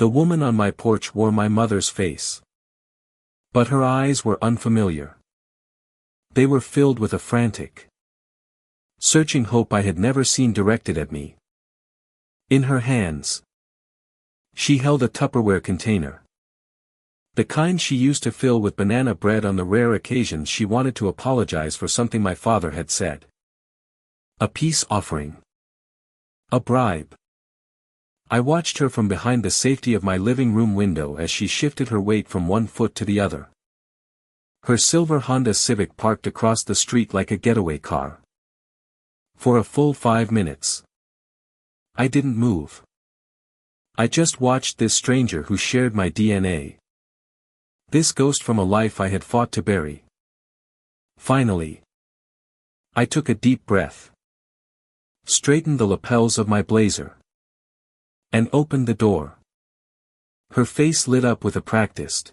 The woman on my porch wore my mother's face. But her eyes were unfamiliar. They were filled with a frantic, searching hope I had never seen directed at me. In her hands, she held a Tupperware container. The kind she used to fill with banana bread on the rare occasions she wanted to apologize for something my father had said. A peace offering. A bribe. I watched her from behind the safety of my living room window as she shifted her weight from one foot to the other. Her silver Honda Civic parked across the street like a getaway car. For a full 5 minutes, I didn't move. I just watched this stranger who shared my DNA. This ghost from a life I had fought to bury. Finally, I took a deep breath, straightened the lapels of my blazer, and opened the door. Her face lit up with a practiced,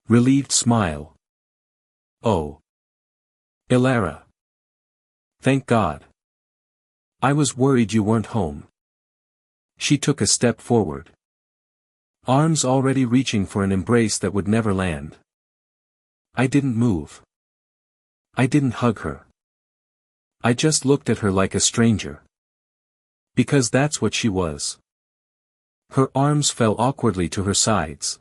relieved smile. "Oh, Ilara. Thank God. I was worried you weren't home." She took a step forward, arms already reaching for an embrace that would never land. I didn't move. I didn't hug her. I just looked at her like a stranger. Because that's what she was. Her arms fell awkwardly to her sides,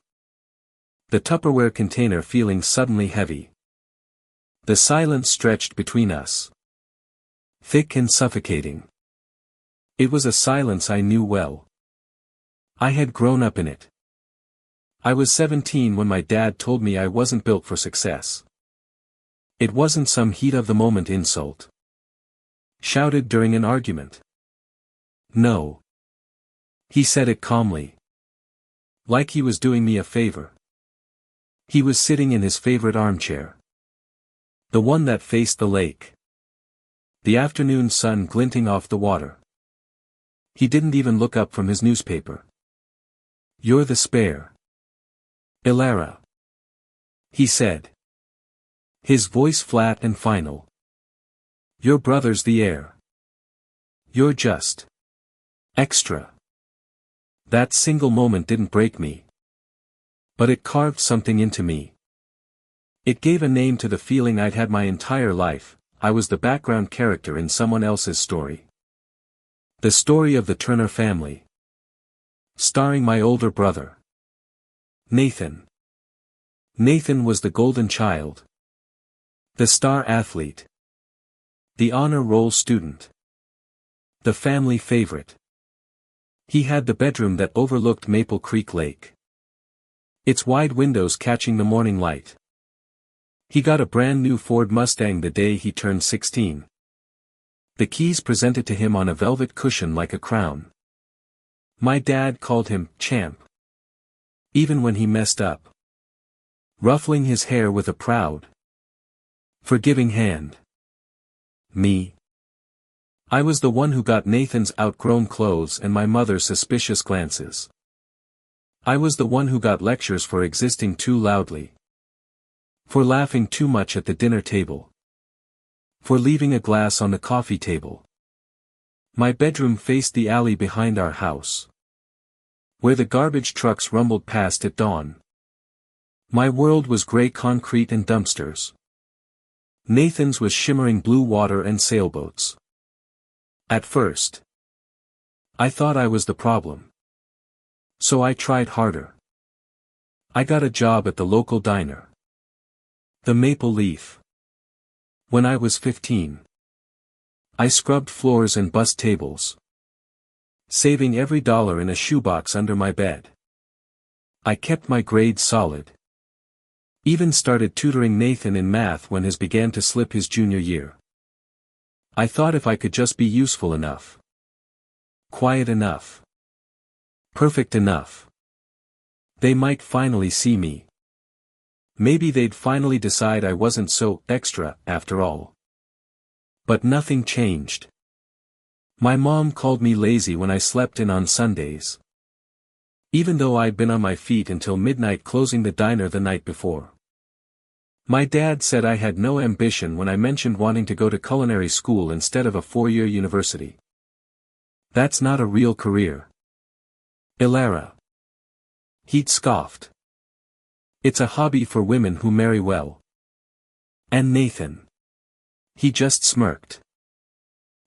the Tupperware container feeling suddenly heavy. The silence stretched between us, thick and suffocating. It was a silence I knew well. I had grown up in it. I was 17 when my dad told me I wasn't built for success. It wasn't some heat-of-the-moment insult, shouted during an argument. No. He said it calmly, like he was doing me a favor. He was sitting in his favorite armchair, the one that faced the lake, the afternoon sun glinting off the water. He didn't even look up from his newspaper. "You're the spare, Ilara," he said, his voice flat and final. "Your brother's the heir. You're just extra." That single moment didn't break me, but it carved something into me. It gave a name to the feeling I'd had my entire life. I was the background character in someone else's story. The story of the Turner family, starring my older brother, Nathan. Nathan was the golden child, the star athlete, the honor roll student, the family favorite. He had the bedroom that overlooked Maple Creek Lake, its wide windows catching the morning light. He got a brand new Ford Mustang the day he turned 16. The keys presented to him on a velvet cushion like a crown. My dad called him Champ, even when he messed up, ruffling his hair with a proud, forgiving hand. Me. I was the one who got Nathan's outgrown clothes and my mother's suspicious glances. I was the one who got lectures for existing too loudly, for laughing too much at the dinner table, for leaving a glass on the coffee table. My bedroom faced the alley behind our house, where the garbage trucks rumbled past at dawn. My world was gray concrete and dumpsters. Nathan's was shimmering blue water and sailboats. At first, I thought I was the problem. So I tried harder. I got a job at the local diner, the Maple Leaf. When I was 15, I scrubbed floors and bussed tables, saving every dollar in a shoebox under my bed. I kept my grades solid. Even started tutoring Nathan in math when his began to slip his junior year. I thought if I could just be useful enough, quiet enough, perfect enough, they might finally see me. Maybe they'd finally decide I wasn't so extra after all. But nothing changed. My mom called me lazy when I slept in on Sundays, even though I'd been on my feet until midnight closing the diner the night before. My dad said I had no ambition when I mentioned wanting to go to culinary school instead of a 4-year university. That's not a real career, Ilara. He'd scoffed. It's a hobby for women who marry well. And Nathan? He just smirked.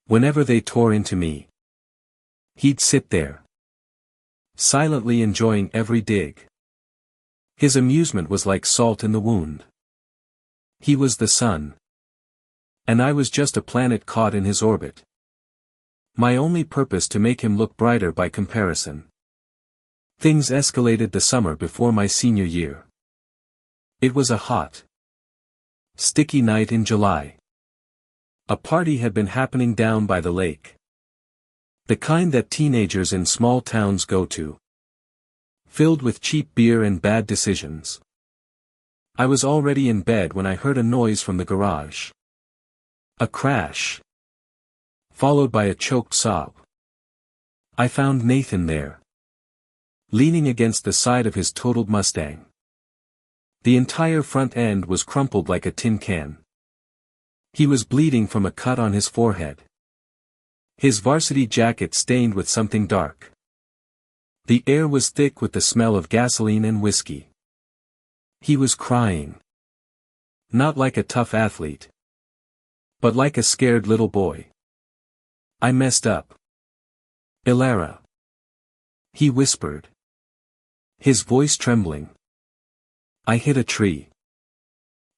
Whenever they tore into me, he'd sit there, silently enjoying every dig. His amusement was like salt in the wound. He was the sun, and I was just a planet caught in his orbit. My only purpose to make him look brighter by comparison. Things escalated the summer before my senior year. It was a hot, sticky night in July. A party had been happening down by the lake. The kind that teenagers in small towns go to. Filled with cheap beer and bad decisions. I was already in bed when I heard a noise from the garage. A crash. Followed by a choked sob. I found Nathan there. Leaning against the side of his totaled Mustang. The entire front end was crumpled like a tin can. He was bleeding from a cut on his forehead. His varsity jacket stained with something dark. The air was thick with the smell of gasoline and whiskey. He was crying. Not like a tough athlete, but like a scared little boy. I messed up. Ilara. He whispered. His voice trembling. I hit a tree.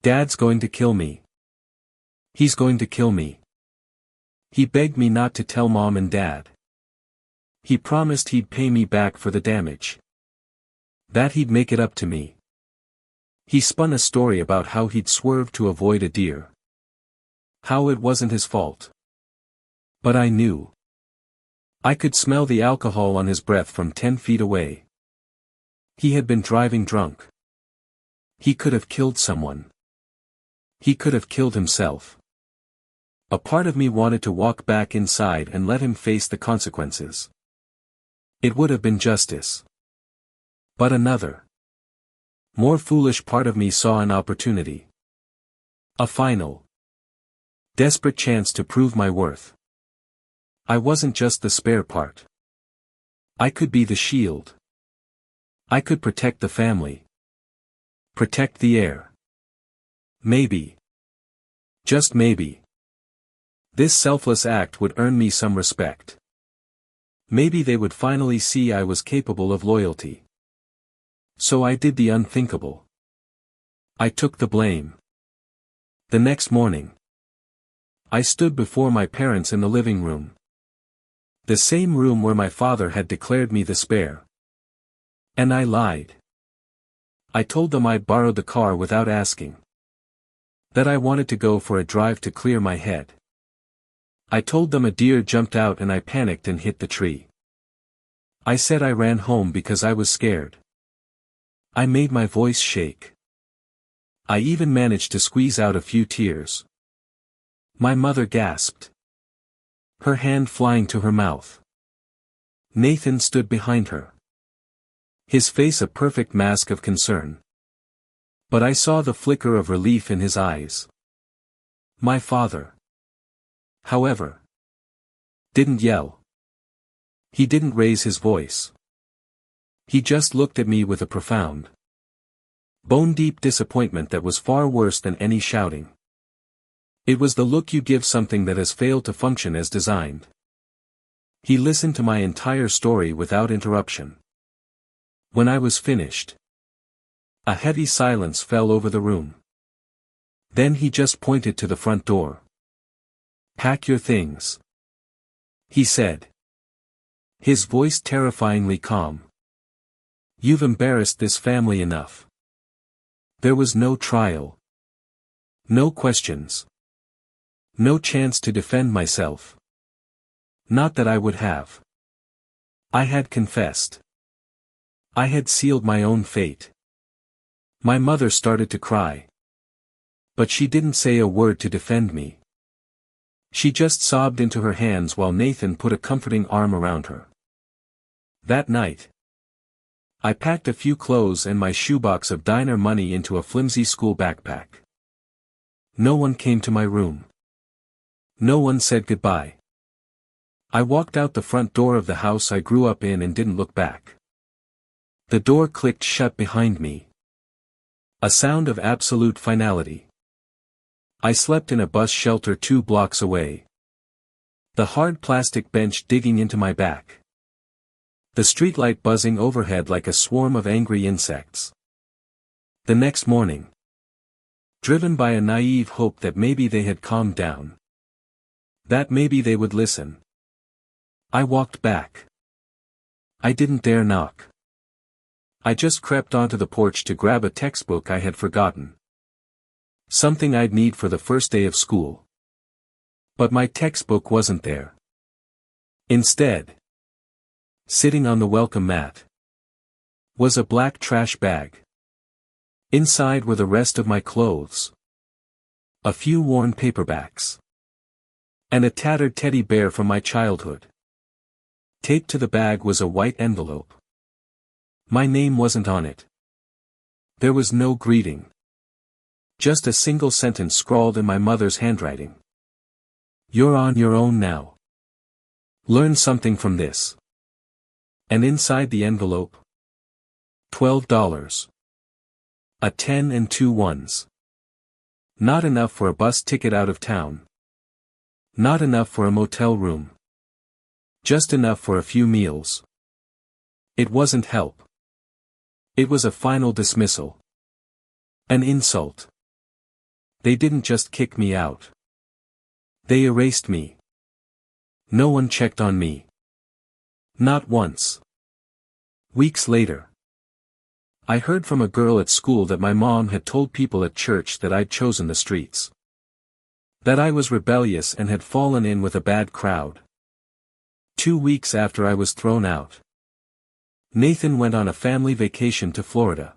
Dad's going to kill me. He's going to kill me. He begged me not to tell Mom and Dad. He promised he'd pay me back for the damage. That he'd make it up to me. He spun a story about how he'd swerved to avoid a deer. How it wasn't his fault. But I knew. I could smell the alcohol on his breath from 10 feet away. He had been driving drunk. He could have killed someone. He could have killed himself. A part of me wanted to walk back inside and let him face the consequences. It would have been justice. But another, more foolish part of me saw an opportunity. A final, desperate chance to prove my worth. I wasn't just the spare part. I could be the shield. I could protect the family. Protect the heir. Maybe. Just maybe. This selfless act would earn me some respect. Maybe they would finally see I was capable of loyalty. So I did the unthinkable. I took the blame. The next morning, I stood before my parents in the living room. The same room where my father had declared me the spare. And I lied. I told them I'd borrowed the car without asking. That I wanted to go for a drive to clear my head. I told them a deer jumped out and I panicked and hit the tree. I said I ran home because I was scared. I made my voice shake. I even managed to squeeze out a few tears. My mother gasped. Her hand flying to her mouth. Nathan stood behind her. His face a perfect mask of concern. But I saw the flicker of relief in his eyes. My father, however, didn't yell. He didn't raise his voice. He just looked at me with a profound, bone-deep disappointment that was far worse than any shouting. It was the look you give something that has failed to function as designed. He listened to my entire story without interruption. When I was finished, a heavy silence fell over the room. Then he just pointed to the front door. Pack your things, he said. His voice terrifyingly calm. You've embarrassed this family enough. There was no trial. No questions. No chance to defend myself. Not that I would have. I had confessed. I had sealed my own fate. My mother started to cry. But she didn't say a word to defend me. She just sobbed into her hands while Nathan put a comforting arm around her. That night, I packed a few clothes and my shoebox of diner money into a flimsy school backpack. No one came to my room. No one said goodbye. I walked out the front door of the house I grew up in and didn't look back. The door clicked shut behind me. A sound of absolute finality. I slept in a bus shelter 2 blocks away. The hard plastic bench digging into my back. The streetlight buzzing overhead like a swarm of angry insects. The next morning. Driven by a naive hope that maybe they had calmed down. That maybe they would listen. I walked back. I didn't dare knock. I just crept onto the porch to grab a textbook I had forgotten. Something I'd need for the first day of school. But my textbook wasn't there. Instead, sitting on the welcome mat, was a black trash bag. Inside were the rest of my clothes. A few worn paperbacks. And a tattered teddy bear from my childhood. Taped to the bag was a white envelope. My name wasn't on it. There was no greeting. Just a single sentence scrawled in my mother's handwriting. You're on your own now. Learn something from this. And inside the envelope, $12. A 10 and 2 ones. Not enough for a bus ticket out of town. Not enough for a motel room. Just enough for a few meals. It wasn't help. It was a final dismissal. An insult. They didn't just kick me out. They erased me. No one checked on me. Not once. Weeks later, I heard from a girl at school that my mom had told people at church that I'd chosen the streets. That I was rebellious and had fallen in with a bad crowd. 2 weeks after I was thrown out, Nathan went on a family vacation to Florida.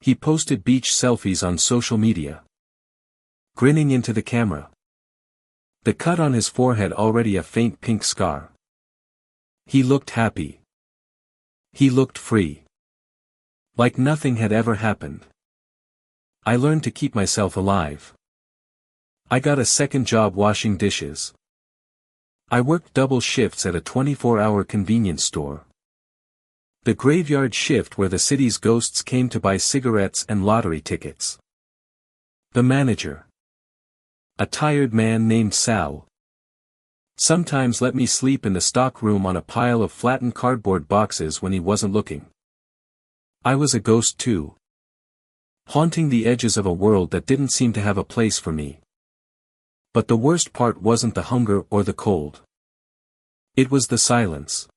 He posted beach selfies on social media. Grinning into the camera. The cut on his forehead already a faint pink scar. He looked happy. He looked free. Like nothing had ever happened. I learned to keep myself alive. I got a second job washing dishes. I worked double shifts at a 24-hour convenience store. The graveyard shift where the city's ghosts came to buy cigarettes and lottery tickets. The manager. A tired man named Sal. Sometimes let me sleep in the stock room on a pile of flattened cardboard boxes when he wasn't looking. I was a ghost too. Haunting the edges of a world that didn't seem to have a place for me. But the worst part wasn't the hunger or the cold. It was the silence.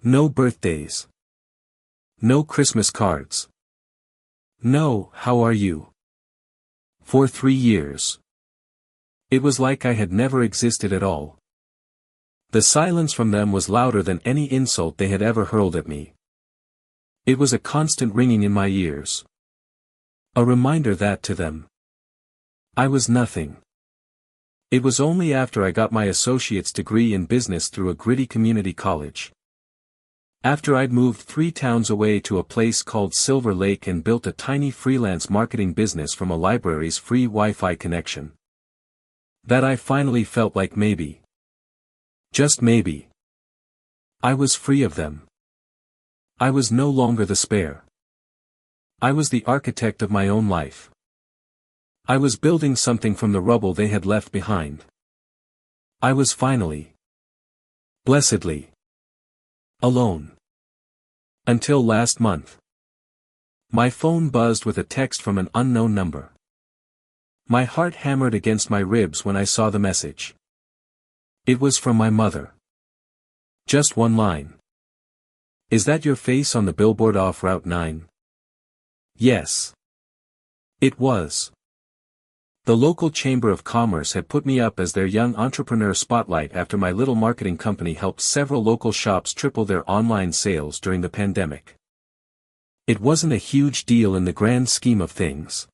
No birthdays. No Christmas cards. No, how are you? For 3 years. It was like I had never existed at all. The silence from them was louder than any insult they had ever hurled at me. It was a constant ringing in my ears. A reminder that to them, I was nothing. It was only after I got my associate's degree in business through a gritty community college. After I'd moved 3 towns away to a place called Silver Lake and built a tiny freelance marketing business from a library's free Wi-Fi connection. That I finally felt like maybe. Just maybe. I was free of them. I was no longer the spare. I was the architect of my own life. I was building something from the rubble they had left behind. I was finally. Blessedly. Alone. Until last month. My phone buzzed with a text from an unknown number. My heart hammered against my ribs when I saw the message. It was from my mother. Just one line. Is that your face on the billboard off Route 9? Yes. It was. The local Chamber of Commerce had put me up as their young entrepreneur spotlight after my little marketing company helped several local shops triple their online sales during the pandemic. It wasn't a huge deal in the grand scheme of things.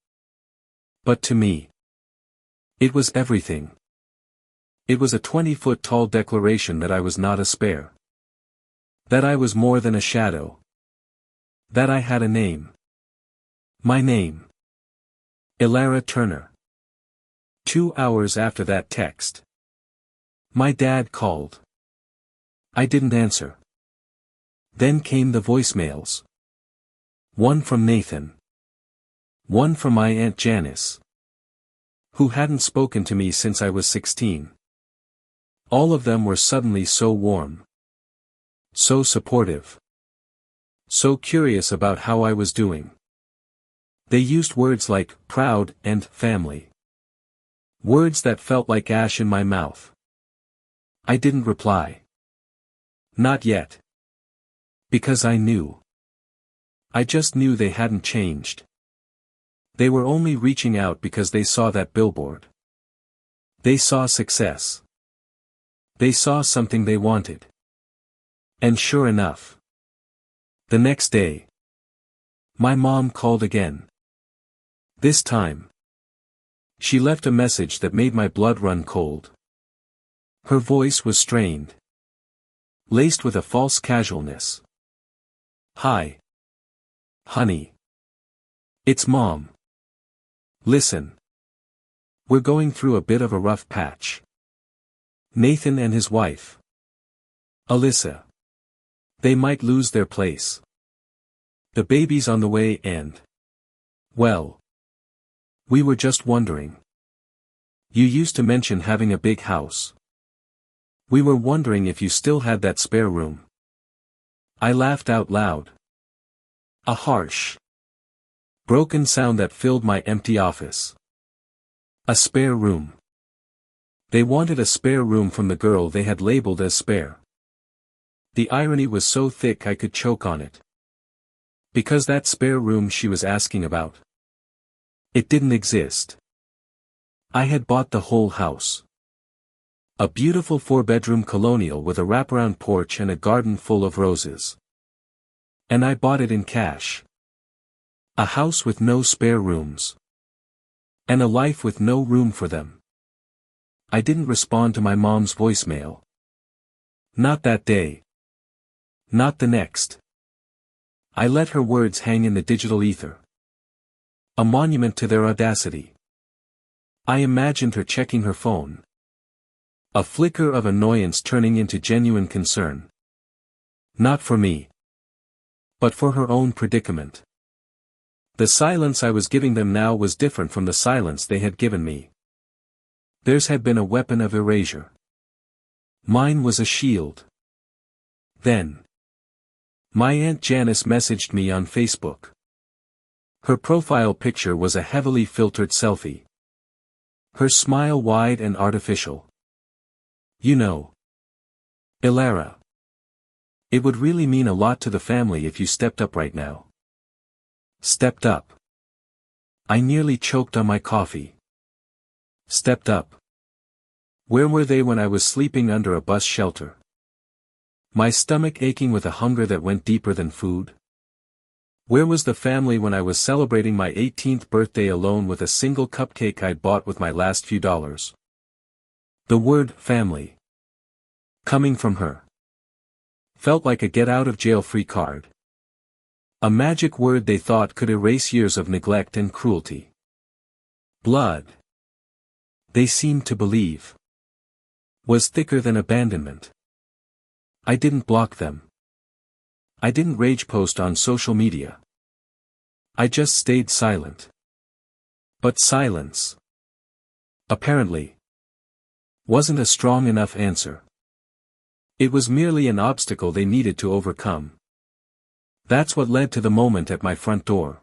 But to me, it was everything. It was a 20-foot-tall declaration that I was not a spare. That I was more than a shadow. That I had a name. My name. Ilara Turner. 2 hours after that text, my dad called. I didn't answer. Then came the voicemails. One from Nathan. One from my Aunt Janice, who hadn't spoken to me since I was 16. All of them were suddenly so warm. So supportive. So curious about how I was doing. They used words like proud and family. Words that felt like ash in my mouth. I didn't reply. Not yet. Because I knew. I just knew they hadn't changed. They were only reaching out because they saw that billboard. They saw success. They saw something they wanted. And sure enough, the next day, my mom called again. This time, she left a message that made my blood run cold. Her voice was strained, laced with a false casualness. Hi. Honey. It's Mom. Listen. We're going through a bit of a rough patch. Nathan and his wife, Alyssa. They might lose their place. The baby's on the way and, well, we were just wondering. You used to mention having a big house. We were wondering if you still had that spare room. I laughed out loud. A harsh, broken sound that filled my empty office. A spare room. They wanted a spare room from the girl they had labeled as spare. The irony was so thick I could choke on it. Because that spare room she was asking about, it didn't exist. I had bought the whole house. A beautiful 4-bedroom colonial with a wraparound porch and a garden full of roses. And I bought it in cash. A house with no spare rooms. And a life with no room for them. I didn't respond to my mom's voicemail. Not that day. Not the next. I let her words hang in the digital ether. A monument to their audacity. I imagined her checking her phone. A flicker of annoyance turning into genuine concern. Not for me. But for her own predicament. The silence I was giving them now was different from the silence they had given me. Theirs had been a weapon of erasure. Mine was a shield. Then, my Aunt Janice messaged me on Facebook. Her profile picture was a heavily filtered selfie. Her smile wide and artificial. You know, Ilara. It would really mean a lot to the family if you stepped up right now. Stepped up. I nearly choked on my coffee. Stepped up. Where were they when I was sleeping under a bus shelter? My stomach aching with a hunger that went deeper than food? Where was the family when I was celebrating my 18th birthday alone with a single cupcake I'd bought with my last few dollars? The word family, coming from her, felt like a get-out-of-jail-free card. A magic word they thought could erase years of neglect and cruelty. Blood, they seemed to believe, was thicker than abandonment. I didn't block them. I didn't rage post on social media. I just stayed silent. But silence, apparently, wasn't a strong enough answer. It was merely an obstacle they needed to overcome. That's what led to the moment at my front door.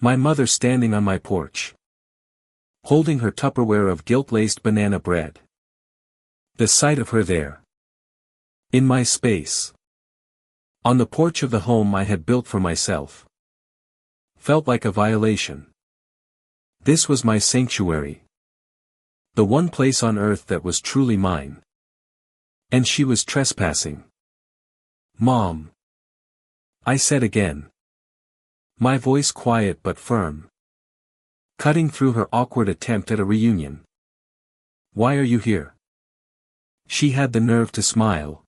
My mother standing on my porch, holding her Tupperware of guilt-laced banana bread. The sight of her there, in my space, on the porch of the home I had built for myself, felt like a violation. This was my sanctuary. The one place on earth that was truly mine. And she was trespassing. Mom. I said again. My voice quiet but firm. Cutting through her awkward attempt at a reunion. Why are you here? She had the nerve to smile.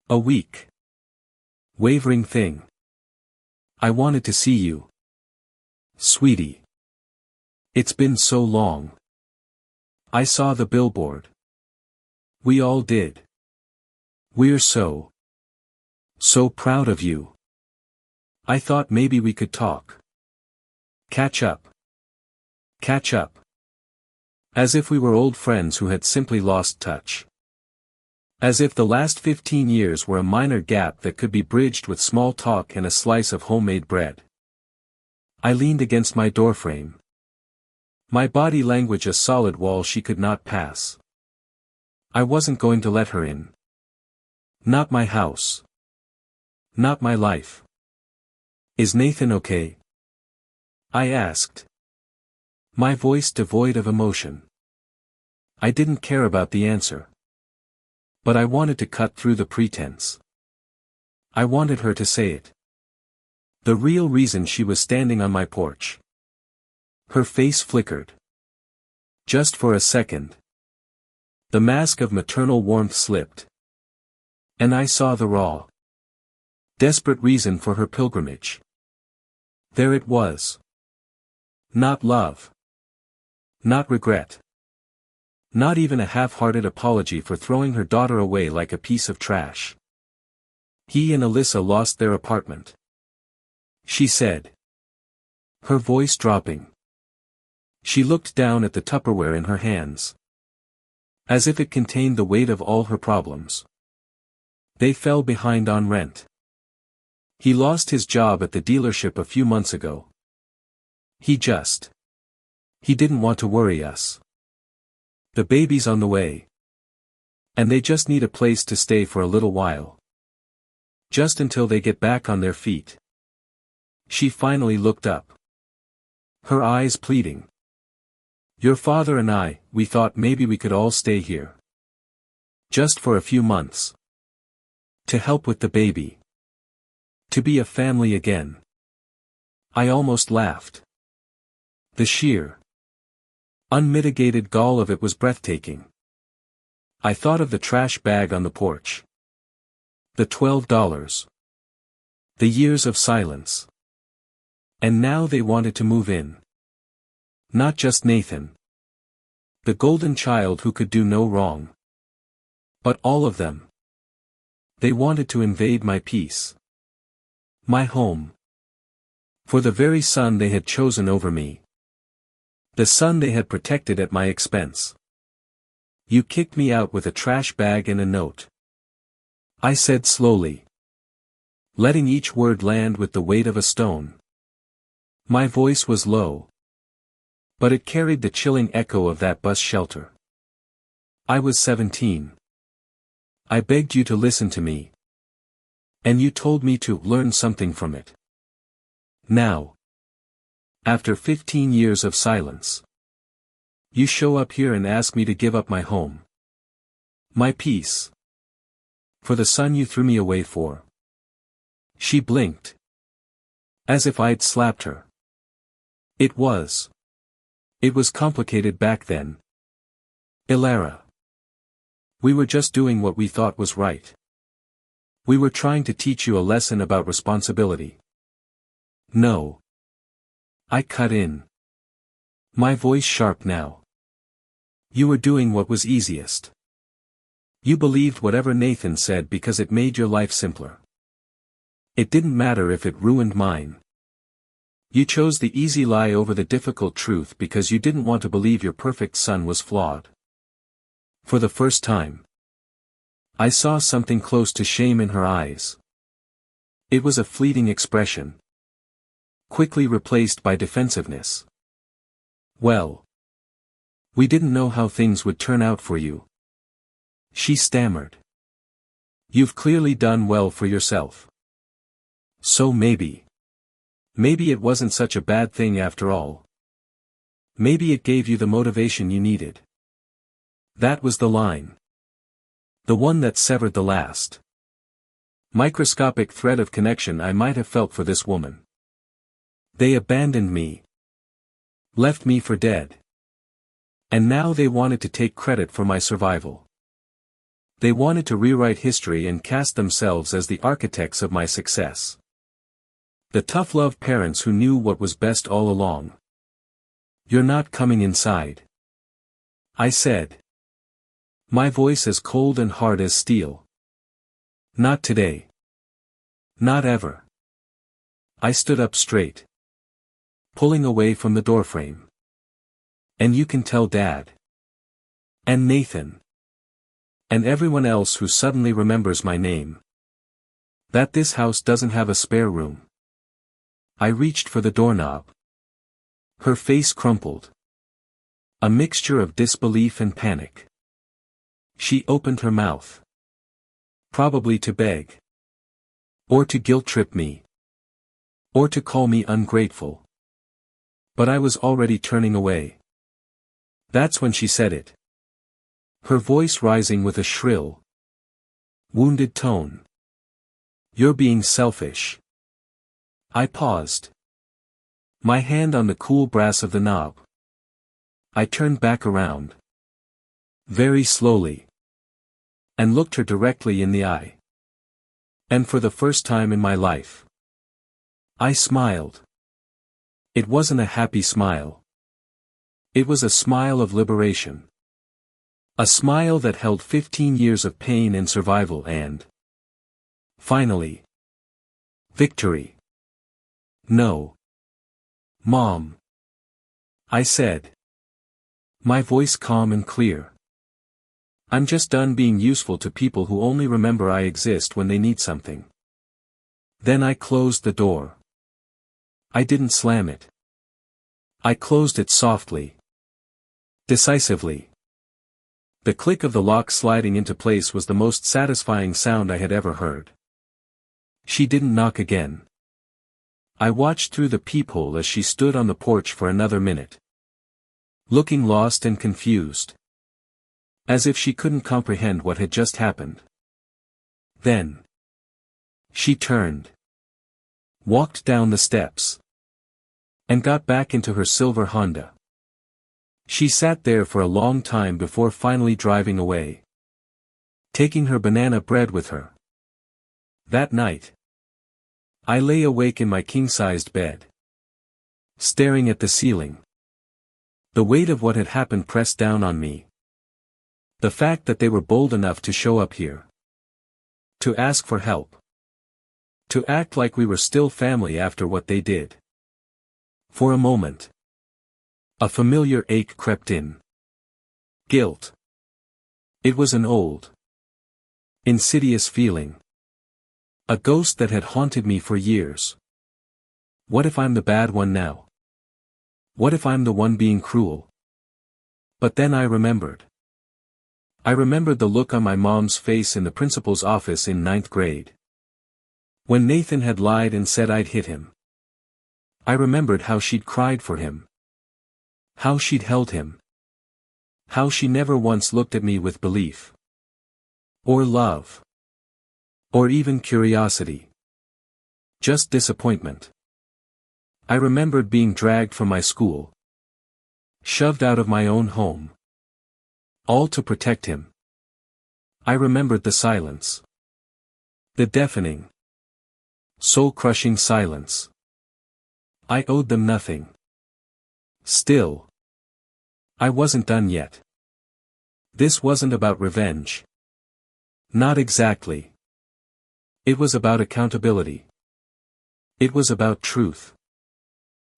A weak, wavering thing. I wanted to see you. Sweetie. It's been so long. I saw the billboard. We all did. We're so So proud of you. I thought maybe we could talk. Catch up. Catch up. As if we were old friends who had simply lost touch. As if the last 15 years were a minor gap that could be bridged with small talk and a slice of homemade bread. I leaned against my doorframe. My body language a solid wall she could not pass. I wasn't going to let her in. Not my house. Not my life. Is Nathan okay? I asked. My voice devoid of emotion. I didn't care about the answer. But I wanted to cut through the pretense. I wanted her to say it. The real reason she was standing on my porch. Her face flickered. Just for a second. The mask of maternal warmth slipped. And I saw the raw, desperate reason for her pilgrimage. There it was. Not love. Not regret. Not even a half-hearted apology for throwing her daughter away like a piece of trash. He and Alyssa lost their apartment. She said. Her voice dropping. She looked down at the Tupperware in her hands. As if it contained the weight of all her problems. They fell behind on rent. He lost his job at the dealership a few months ago. He didn't want to worry us. The baby's on the way. And they just need a place to stay for a little while. Just until they get back on their feet. She finally looked up. Her eyes pleading. Your father and I, we thought maybe we could all stay here. Just for a few months. To help with the baby. To be a family again. I almost laughed. The sheer, unmitigated gall of it was breathtaking. I thought of the trash bag on the porch. The $12. The years of silence. And now they wanted to move in. Not just Nathan. The golden child who could do no wrong. But all of them. They wanted to invade my peace. My home. For the very son they had chosen over me. The son they had protected at my expense. You kicked me out with a trash bag and a note. I said slowly. Letting each word land with the weight of a stone. My voice was low. But it carried the chilling echo of that bus shelter. I was 17. I begged you to listen to me. And you told me to learn something from it. Now. After 15 years of silence. You show up here and ask me to give up my home. My peace. For the son you threw me away for. She blinked. As if I'd slapped her. It was complicated back then. Ilara. We were just doing what we thought was right. We were trying to teach you a lesson about responsibility. No. I cut in. My voice sharp now. You were doing what was easiest. You believed whatever Nathan said because it made your life simpler. It didn't matter if it ruined mine. You chose the easy lie over the difficult truth because you didn't want to believe your perfect son was flawed. For the first time. I saw something close to shame in her eyes. It was a fleeting expression. Quickly replaced by defensiveness. Well. We didn't know how things would turn out for you. She stammered. You've clearly done well for yourself. So maybe it wasn't such a bad thing after all. Maybe it gave you the motivation you needed. That was the line. The one that severed the last microscopic thread of connection I might have felt for this woman. They abandoned me. Left me for dead. And now they wanted to take credit for my survival. They wanted to rewrite history and cast themselves as the architects of my success. The tough-love parents who knew what was best all along. You're not coming inside. I said. My voice as cold and hard as steel. Not today. Not ever. I stood up straight, pulling away from the doorframe. And you can tell Dad. And Nathan. And everyone else who suddenly remembers my name. That this house doesn't have a spare room. I reached for the doorknob. Her face crumpled. A mixture of disbelief and panic. She opened her mouth. Probably to beg. Or to guilt-trip me. Or to call me ungrateful. But I was already turning away. That's when she said it. Her voice rising with a shrill, wounded tone. You're being selfish. I paused. My hand on the cool brass of the knob. I turned back around. Very slowly. And looked her directly in the eye. And for the first time in my life, I smiled. It wasn't a happy smile. It was a smile of liberation. A smile that held 15 years of pain and survival and, finally, victory. No. Mom. I said. My voice calm and clear. I'm just done being useful to people who only remember I exist when they need something. Then I closed the door. I didn't slam it. I closed it softly. Decisively. The click of the lock sliding into place was the most satisfying sound I had ever heard. She didn't knock again. I watched through the peephole as she stood on the porch for another minute. Looking lost and confused. As if she couldn't comprehend what had just happened. Then. She turned. Walked down the steps. And got back into her silver Honda. She sat there for a long time before finally driving away. Taking her banana bread with her. That night. I lay awake in my king-sized bed. Staring at the ceiling. The weight of what had happened pressed down on me. The fact that they were bold enough to show up here. To ask for help. To act like we were still family after what they did. For a moment. A familiar ache crept in. Guilt. It was an old, insidious feeling. A ghost that had haunted me for years. What if I'm the bad one now? What if I'm the one being cruel? But then I remembered. I remembered the look on my mom's face in the principal's office in 9th grade. When Nathan had lied and said I'd hit him. I remembered how she'd cried for him. How she'd held him. How she never once looked at me with belief. Or love. Or even curiosity. Just disappointment. I remembered being dragged from my school. Shoved out of my own home. All to protect him. I remembered the silence. The deafening, soul-crushing silence. I owed them nothing. Still. I wasn't done yet. This wasn't about revenge. Not exactly. It was about accountability. It was about truth.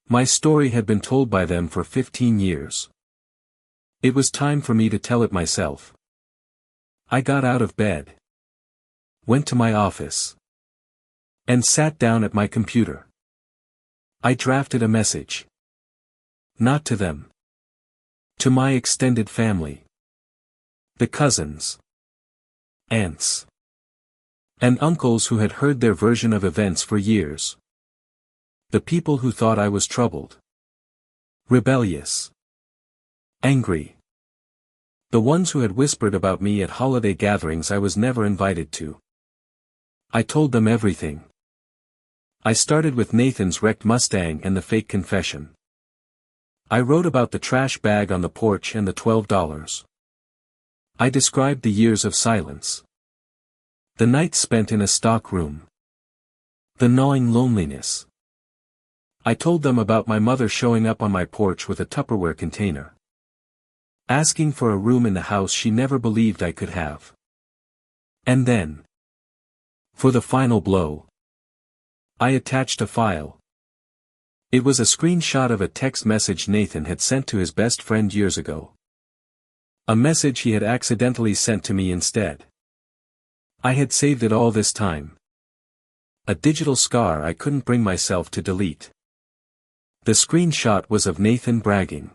My story had been told by them for 15 years. It was time for me to tell it myself. I got out of bed. Went to my office. And sat down at my computer. I drafted a message. Not to them. To my extended family. The cousins. Aunts. And uncles who had heard their version of events for years. The people who thought I was troubled. Rebellious. Angry. The ones who had whispered about me at holiday gatherings I was never invited to. I told them everything. I started with Nathan's wrecked Mustang and the fake confession. I wrote about the trash bag on the porch and the $12. I described the years of silence. The nights spent in a stock room. The gnawing loneliness. I told them about my mother showing up on my porch with a Tupperware container. Asking for a room in the house she never believed I could have. And then. For the final blow. I attached a file. It was a screenshot of a text message Nathan had sent to his best friend years ago. A message he had accidentally sent to me instead. I had saved it all this time. A digital scar I couldn't bring myself to delete. The screenshot was of Nathan bragging.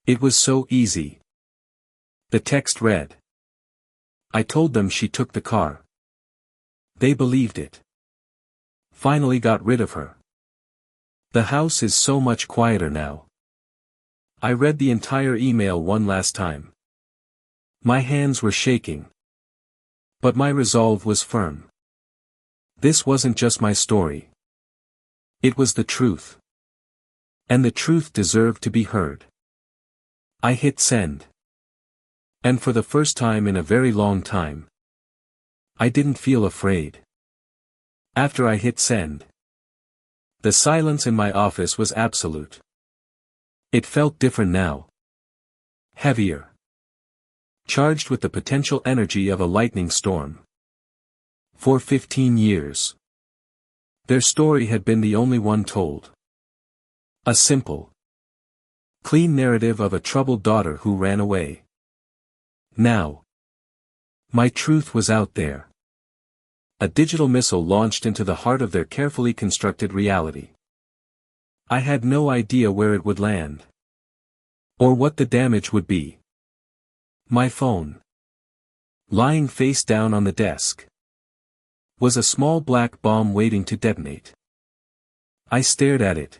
It was so easy. The text read. I told them she took the car. They believed it. Finally got rid of her. The house is so much quieter now. I read the entire email one last time. My hands were shaking. But my resolve was firm. This wasn't just my story. It was the truth. And the truth deserved to be heard. I hit send. And for the first time in a very long time, I didn't feel afraid. After I hit send, the silence in my office was absolute. It felt different now. Heavier. Charged with the potential energy of a lightning storm. For 15 years. Their story had been the only one told. A simple, clean narrative of a troubled daughter who ran away. Now, my truth was out there. A digital missile launched into the heart of their carefully constructed reality. I had no idea where it would land. Or what the damage would be. My phone, lying face down on the desk, was a small black bomb waiting to detonate. I stared at it.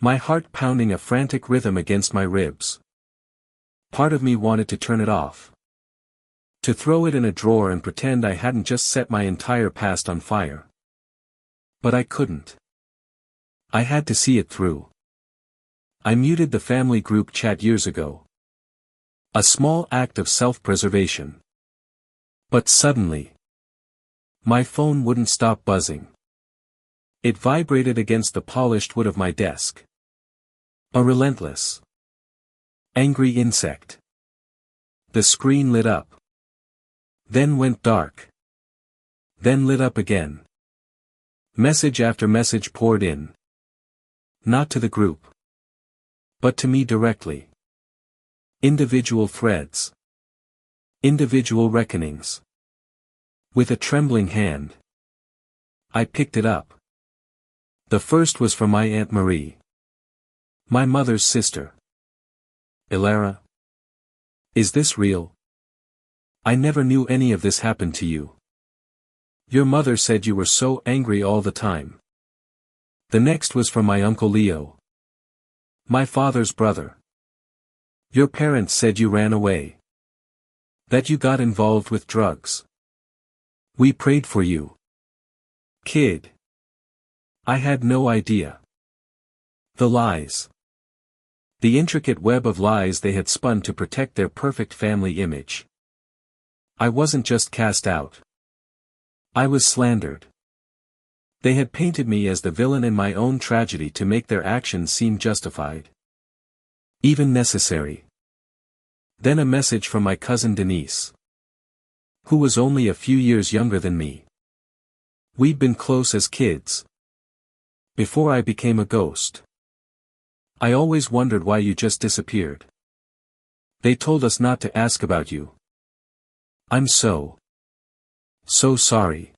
My heart pounding a frantic rhythm against my ribs. Part of me wanted to turn it off. To throw it in a drawer and pretend I hadn't just set my entire past on fire. But I couldn't. I had to see it through. I muted the family group chat years ago. A small act of self-preservation. But suddenly, my phone wouldn't stop buzzing. It vibrated against the polished wood of my desk. A relentless, angry insect. The screen lit up. Then went dark. Then lit up again. Message after message poured in. Not to the group. But to me directly. Individual threads. Individual reckonings. With a trembling hand, I picked it up. The first was from my Aunt Marie. My mother's sister. Ilara. Is this real? I never knew any of this happened to you. Your mother said you were so angry all the time. The next was from my Uncle Leo. My father's brother. Your parents said you ran away. That you got involved with drugs. We prayed for you. Kid. I had no idea. The lies. The intricate web of lies they had spun to protect their perfect family image. I wasn't just cast out. I was slandered. They had painted me as the villain in my own tragedy to make their actions seem justified. Even necessary. Then a message from my cousin Denise. Who was only a few years younger than me. We'd been close as kids. Before I became a ghost. I always wondered why you just disappeared. They told us not to ask about you. I'm so sorry.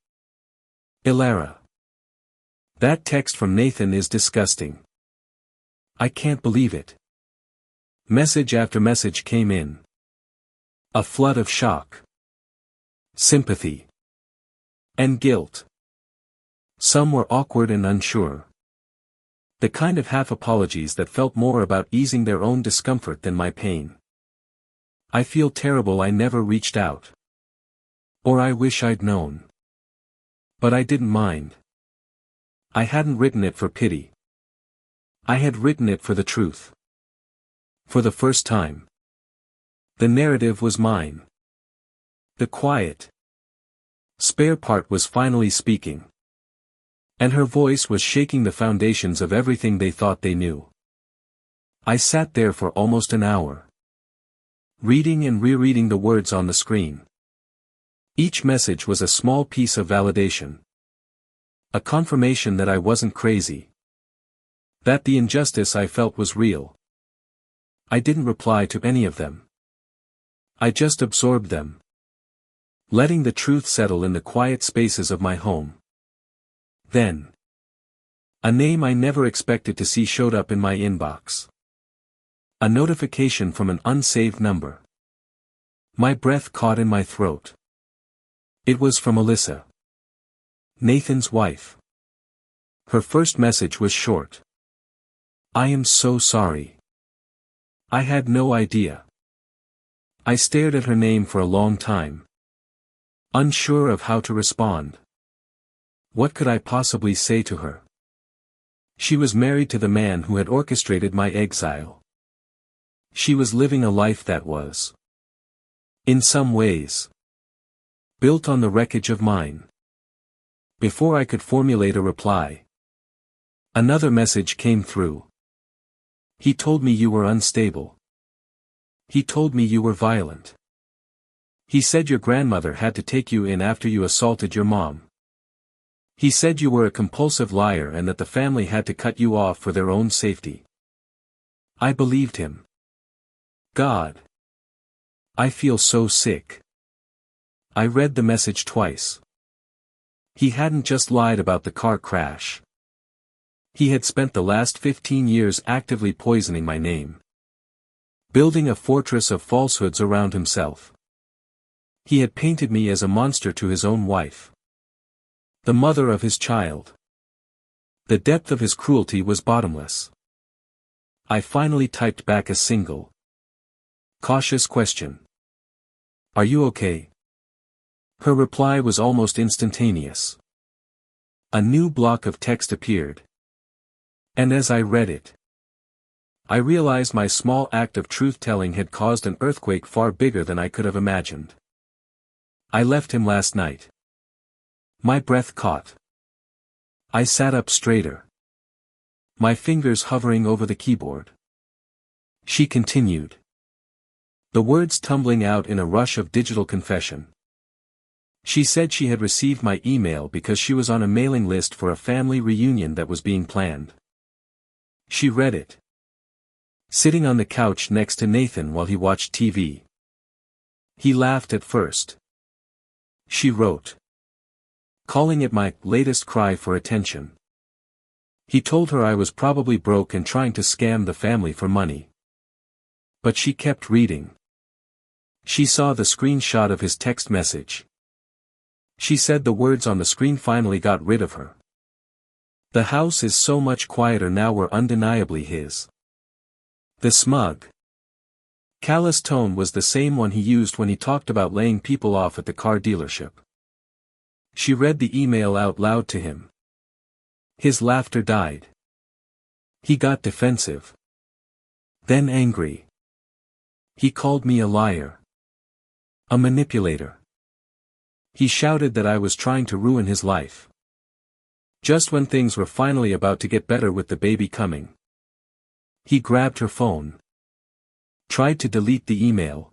Ilara. That text from Nathan is disgusting. I can't believe it. Message after message came in. A flood of shock. Sympathy. And guilt. Some were awkward and unsure. The kind of half-apologies that felt more about easing their own discomfort than my pain. I feel terrible I never reached out. Or I wish I'd known. But I didn't mind. I hadn't written it for pity. I had written it for the truth. For the first time. The narrative was mine. The quiet, spare part was finally speaking. And her voice was shaking the foundations of everything they thought they knew. I sat there for almost an hour. Reading and rereading the words on the screen. Each message was a small piece of validation. A confirmation that I wasn't crazy. That the injustice I felt was real. I didn't reply to any of them. I just absorbed them, letting the truth settle in the quiet spaces of my home. Then, a name I never expected to see showed up in my inbox. A notification from an unsaved number. My breath caught in my throat. It was from Alyssa, Nathan's wife. Her first message was short. I am so sorry. I had no idea. I stared at her name for a long time, unsure of how to respond. What could I possibly say to her? She was married to the man who had orchestrated my exile. She was living a life that was, in some ways, built on the wreckage of mine. Before I could formulate a reply, another message came through. He told me you were unstable. He told me you were violent. He said your grandmother had to take you in after you assaulted your mom. He said you were a compulsive liar and that the family had to cut you off for their own safety. I believed him. God. I feel so sick. I read the message twice. He hadn't just lied about the car crash. He had spent the last 15 years actively poisoning my name, building a fortress of falsehoods around himself. He had painted me as a monster to his own wife, the mother of his child. The depth of his cruelty was bottomless. I finally typed back a single, cautious question. Are you okay? Her reply was almost instantaneous. A new block of text appeared. And as I read it, I realized my small act of truth-telling had caused an earthquake far bigger than I could have imagined. I left him last night. My breath caught. I sat up straighter, my fingers hovering over the keyboard. She continued, the words tumbling out in a rush of digital confession. She said she had received my email because she was on a mailing list for a family reunion that was being planned. She read it, sitting on the couch next to Nathan while he watched TV. He laughed at first. She wrote, calling it my latest cry for attention. He told her I was probably broke and trying to scam the family for money. But she kept reading. She saw the screenshot of his text message. She said the words on the screen finally got rid of her. The house is so much quieter now were undeniably his. The smug, callous tone was the same one he used when he talked about laying people off at the car dealership. She read the email out loud to him. His laughter died. He got defensive. Then angry. He called me a liar. A manipulator. He shouted that I was trying to ruin his life. Just when things were finally about to get better with the baby coming. He grabbed her phone, tried to delete the email,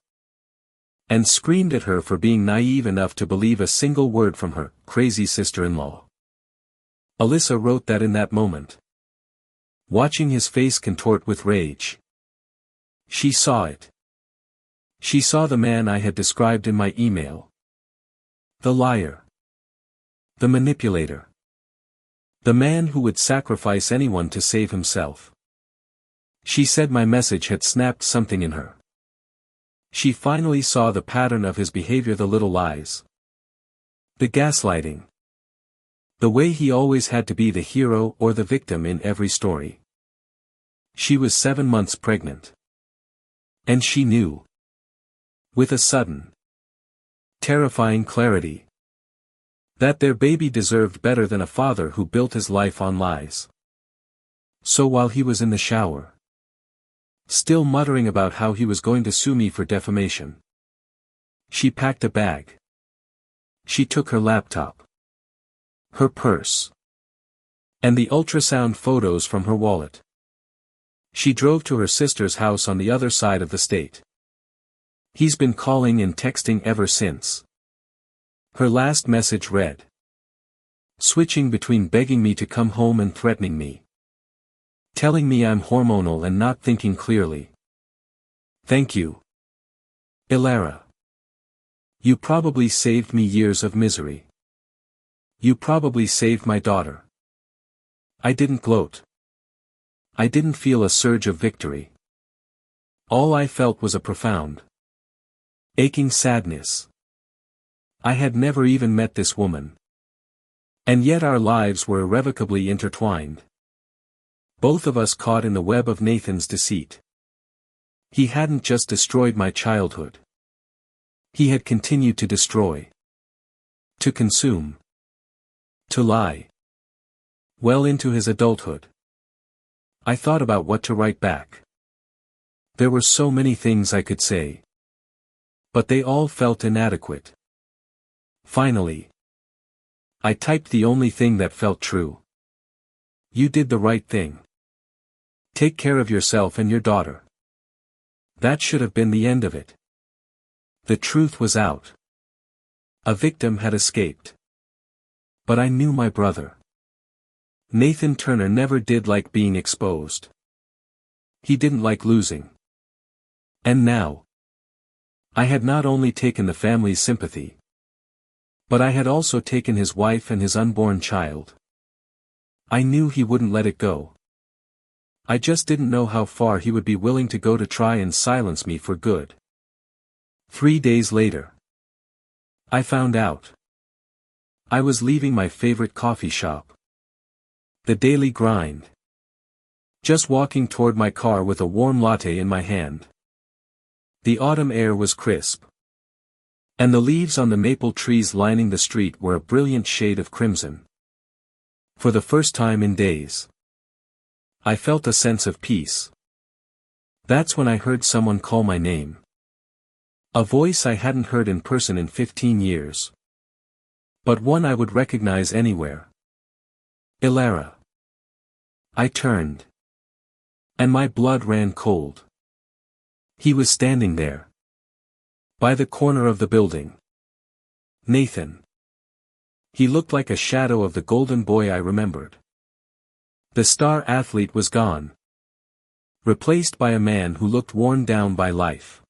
and screamed at her for being naive enough to believe a single word from her crazy sister-in-law. Alyssa wrote that in that moment, watching his face contort with rage. She saw it. She saw the man I had described in my email. The liar. The manipulator. The man who would sacrifice anyone to save himself. She said my message had snapped something in her. She finally saw the pattern of his behavior, the little lies. The gaslighting. The way he always had to be the hero or the victim in every story. She was 7 months pregnant. And she knew. With a sudden, terrifying clarity, that their baby deserved better than a father who built his life on lies. So while he was in the shower, still muttering about how he was going to sue me for defamation, she packed a bag. She took her laptop, her purse, and the ultrasound photos from her wallet. She drove to her sister's house on the other side of the state. He's been calling and texting ever since. Her last message read, switching between begging me to come home and threatening me. Telling me I'm hormonal and not thinking clearly. Thank you, Ilara. You probably saved me years of misery. You probably saved my daughter. I didn't gloat. I didn't feel a surge of victory. All I felt was a profound, aching sadness. I had never even met this woman. And yet our lives were irrevocably intertwined. Both of us caught in the web of Nathan's deceit. He hadn't just destroyed my childhood. He had continued to destroy. To consume. To lie. Well into his adulthood. I thought about what to write back. There were so many things I could say. But they all felt inadequate. Finally, I typed the only thing that felt true. You did the right thing. Take care of yourself and your daughter. That should have been the end of it. The truth was out. A victim had escaped. But I knew my brother. Nathan Turner never did like being exposed. He didn't like losing. And now, I had not only taken the family's sympathy, but I had also taken his wife and his unborn child. I knew he wouldn't let it go. I just didn't know how far he would be willing to go to try and silence me for good. 3 days later, I found out. I was leaving my favorite coffee shop. The Daily Grind. Just walking toward my car with a warm latte in my hand. The autumn air was crisp. And the leaves on the maple trees lining the street were a brilliant shade of crimson. For the first time in days, I felt a sense of peace. That's when I heard someone call my name. A voice I hadn't heard in person in 15 years. But one I would recognize anywhere. Ilara. I turned. And my blood ran cold. He was standing there. By the corner of the building. Nathan. He looked like a shadow of the golden boy I remembered. The star athlete was gone. Replaced by a man who looked worn down by life.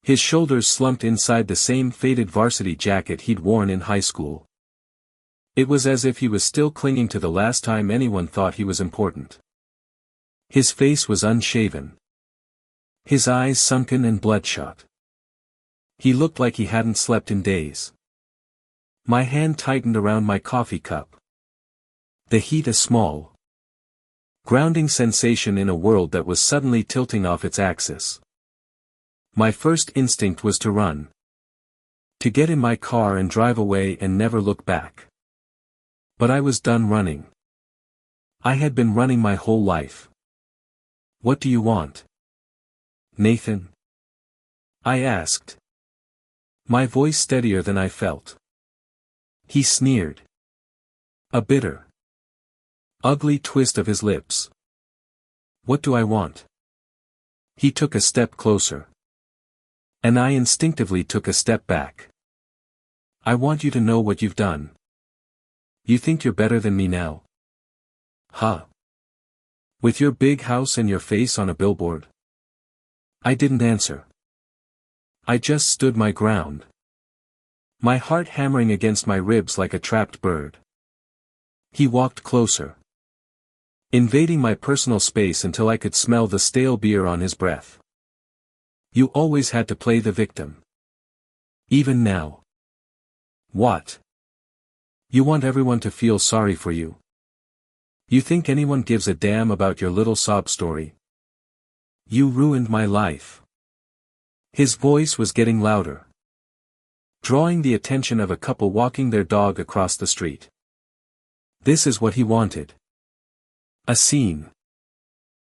His shoulders slumped inside the same faded varsity jacket he'd worn in high school. It was as if he was still clinging to the last time anyone thought he was important. His face was unshaven. His eyes sunken and bloodshot. He looked like he hadn't slept in days. My hand tightened around my coffee cup. The heat a small, grounding sensation in a world that was suddenly tilting off its axis. My first instinct was to run. To get in my car and drive away and never look back. But I was done running. I had been running my whole life. What do you want, Nathan? I asked. My voice steadier than I felt. He sneered. A bitter, ugly twist of his lips. What do I want? He took a step closer. And I instinctively took a step back. I want you to know what you've done. You think you're better than me now? Huh? With your big house and your face on a billboard? I didn't answer. I just stood my ground. My heart hammering against my ribs like a trapped bird. He walked closer. Invading my personal space until I could smell the stale beer on his breath. You always had to play the victim. Even now. What? You want everyone to feel sorry for you. You think anyone gives a damn about your little sob story? You ruined my life. His voice was getting louder. Drawing the attention of a couple walking their dog across the street. This is what he wanted. A scene.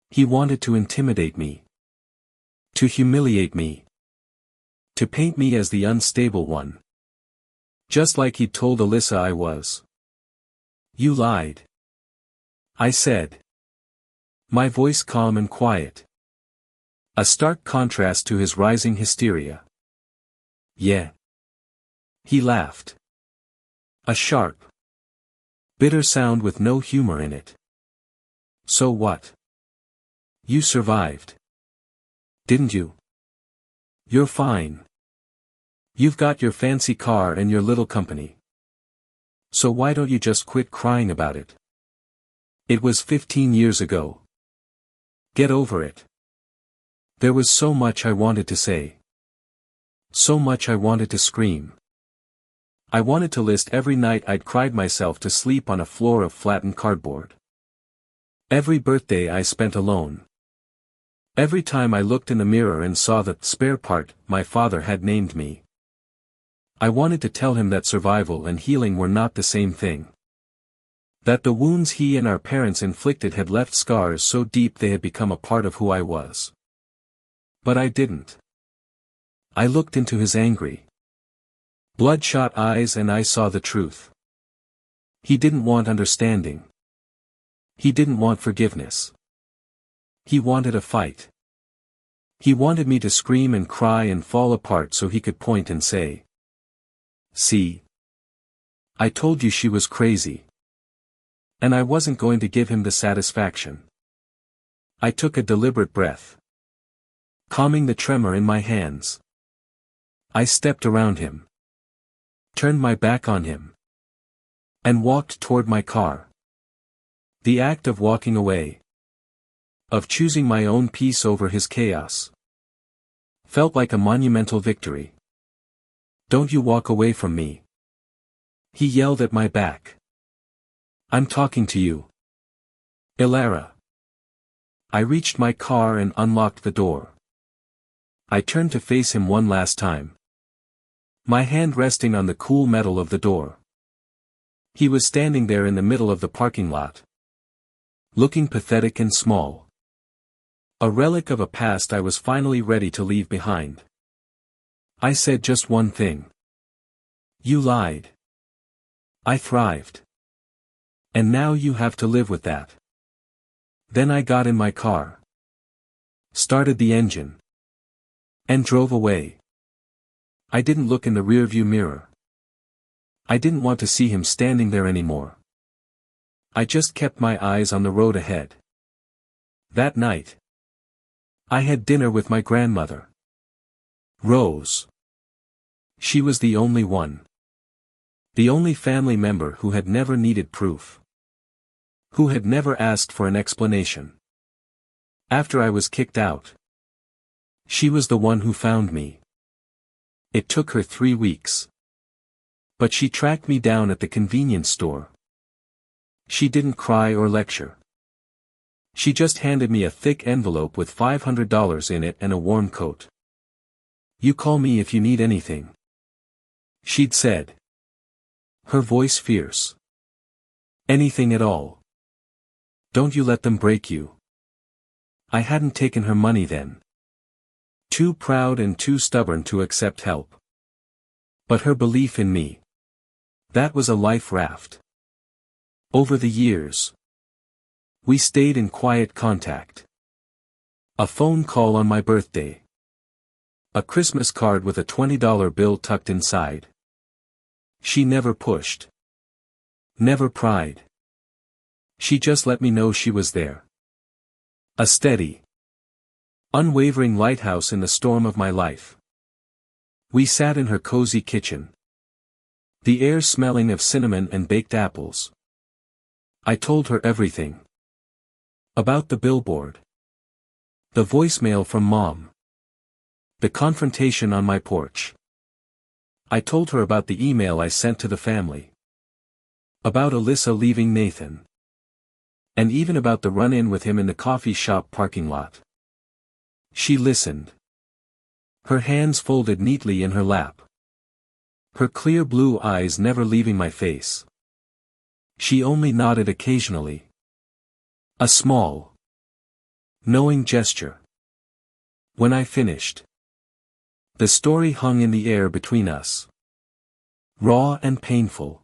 He wanted to intimidate me. To humiliate me. To paint me as the unstable one. Just like he'd told Alyssa I was. You lied. I said. My voice calm and quiet. A stark contrast to his rising hysteria. Yeah. He laughed. A sharp, Bitter sound with no humor in it. So what? You survived. Didn't you? You're fine. You've got your fancy car and your little company. So why don't you just quit crying about it? It was 15 years ago. Get over it. There was so much I wanted to say. So much I wanted to scream. I wanted to list every night I'd cried myself to sleep on a floor of flattened cardboard. Every birthday I spent alone. Every time I looked in the mirror and saw the spare part my father had named me. I wanted to tell him that survival and healing were not the same thing. That the wounds he and our parents inflicted had left scars so deep they had become a part of who I was. But I didn't. I looked into his angry, bloodshot eyes and I saw the truth. He didn't want understanding. He didn't want forgiveness. He wanted a fight. He wanted me to scream and cry and fall apart so he could point and say, "See? I told you she was crazy." And I wasn't going to give him the satisfaction. I took a deliberate breath, calming the tremor in my hands. I stepped around him, turned my back on him, and walked toward my car. The act of walking away, of choosing my own peace over his chaos, felt like a monumental victory. "Don't you walk away from me," he yelled at my back. "I'm talking to you. Ilara." I reached my car and unlocked the door. I turned to face him one last time, my hand resting on the cool metal of the door. He was standing there in the middle of the parking lot, looking pathetic and small. A relic of a past I was finally ready to leave behind. I said just one thing. "You lied. I thrived. And now you have to live with that." Then I got in my car, started the engine, and drove away. I didn't look in the rearview mirror. I didn't want to see him standing there anymore. I just kept my eyes on the road ahead. That night, I had dinner with my grandmother, Rose. She was the only one. The only family member who had never needed proof. Who had never asked for an explanation. After I was kicked out, she was the one who found me. It took her 3 weeks. But she tracked me down at the convenience store. She didn't cry or lecture. She just handed me a thick envelope with $500 in it and a warm coat. "You call me if you need anything," she'd said, her voice fierce. "Anything at all. Don't you let them break you." I hadn't taken her money then. Too proud and too stubborn to accept help. But her belief in me, that was a life raft. Over the years, we stayed in quiet contact. A phone call on my birthday. A Christmas card with a $20 bill tucked inside. She never pushed. Never pried. She just let me know she was there. A steady, unwavering lighthouse in the storm of my life. We sat in her cozy kitchen, the air smelling of cinnamon and baked apples. I told her everything. About the billboard. The voicemail from Mom. The confrontation on my porch. I told her about the email I sent to the family. About Alyssa leaving Nathan. And even about the run-in with him in the coffee shop parking lot. She listened. Her hands folded neatly in her lap. Her clear blue eyes never leaving my face. She only nodded occasionally. A small, knowing gesture. When I finished, the story hung in the air between us. Raw and painful.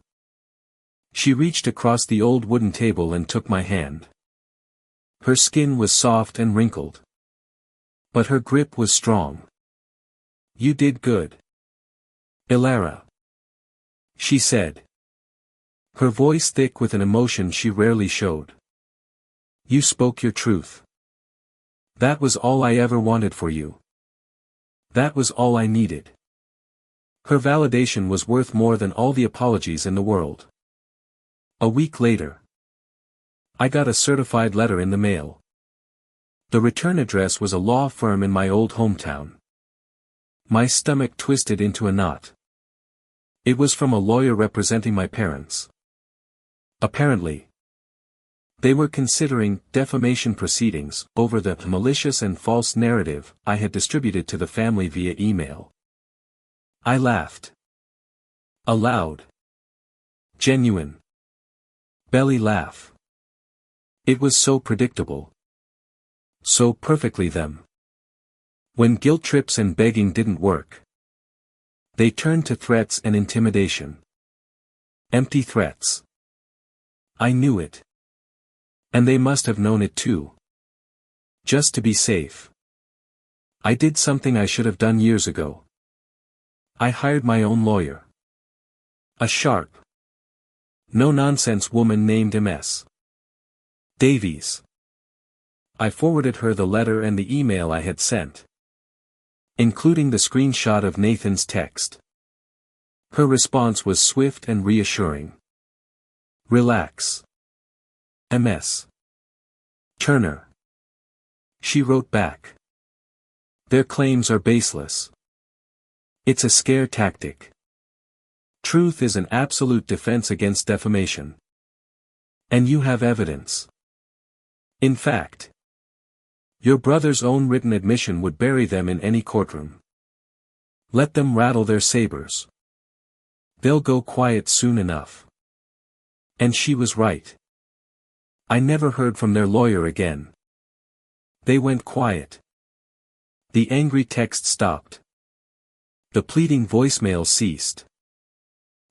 She reached across the old wooden table and took my hand. Her skin was soft and wrinkled. But her grip was strong. "You did good, Ilara," she said. Her voice thick with an emotion she rarely showed. You spoke your truth. That was all I ever wanted for you. That was all I needed. Her validation was worth more than all the apologies in the world. A week later, I got a certified letter in the mail. The return address was a law firm in my old hometown. My stomach twisted into a knot. It was from a lawyer representing my parents. Apparently, they were considering defamation proceedings over the malicious and false narrative I had distributed to the family via email. I laughed. A loud, genuine, belly laugh. It was so predictable. So perfectly them. When guilt trips and begging didn't work, they turned to threats and intimidation. Empty threats. I knew it. And they must have known it too. Just to be safe, I did something I should have done years ago. I hired my own lawyer. A sharp, no-nonsense woman named Ms. Davies. I forwarded her the letter and the email I had sent, including the screenshot of Nathan's text. Her response was swift and reassuring. Relax. Ms. Turner. She wrote back. Their claims are baseless. It's a scare tactic. Truth is an absolute defense against defamation. And you have evidence. In fact, your brother's own written admission would bury them in any courtroom. Let them rattle their sabers. They'll go quiet soon enough. And she was right. I never heard from their lawyer again. They went quiet. The angry text stopped. The pleading voicemail ceased.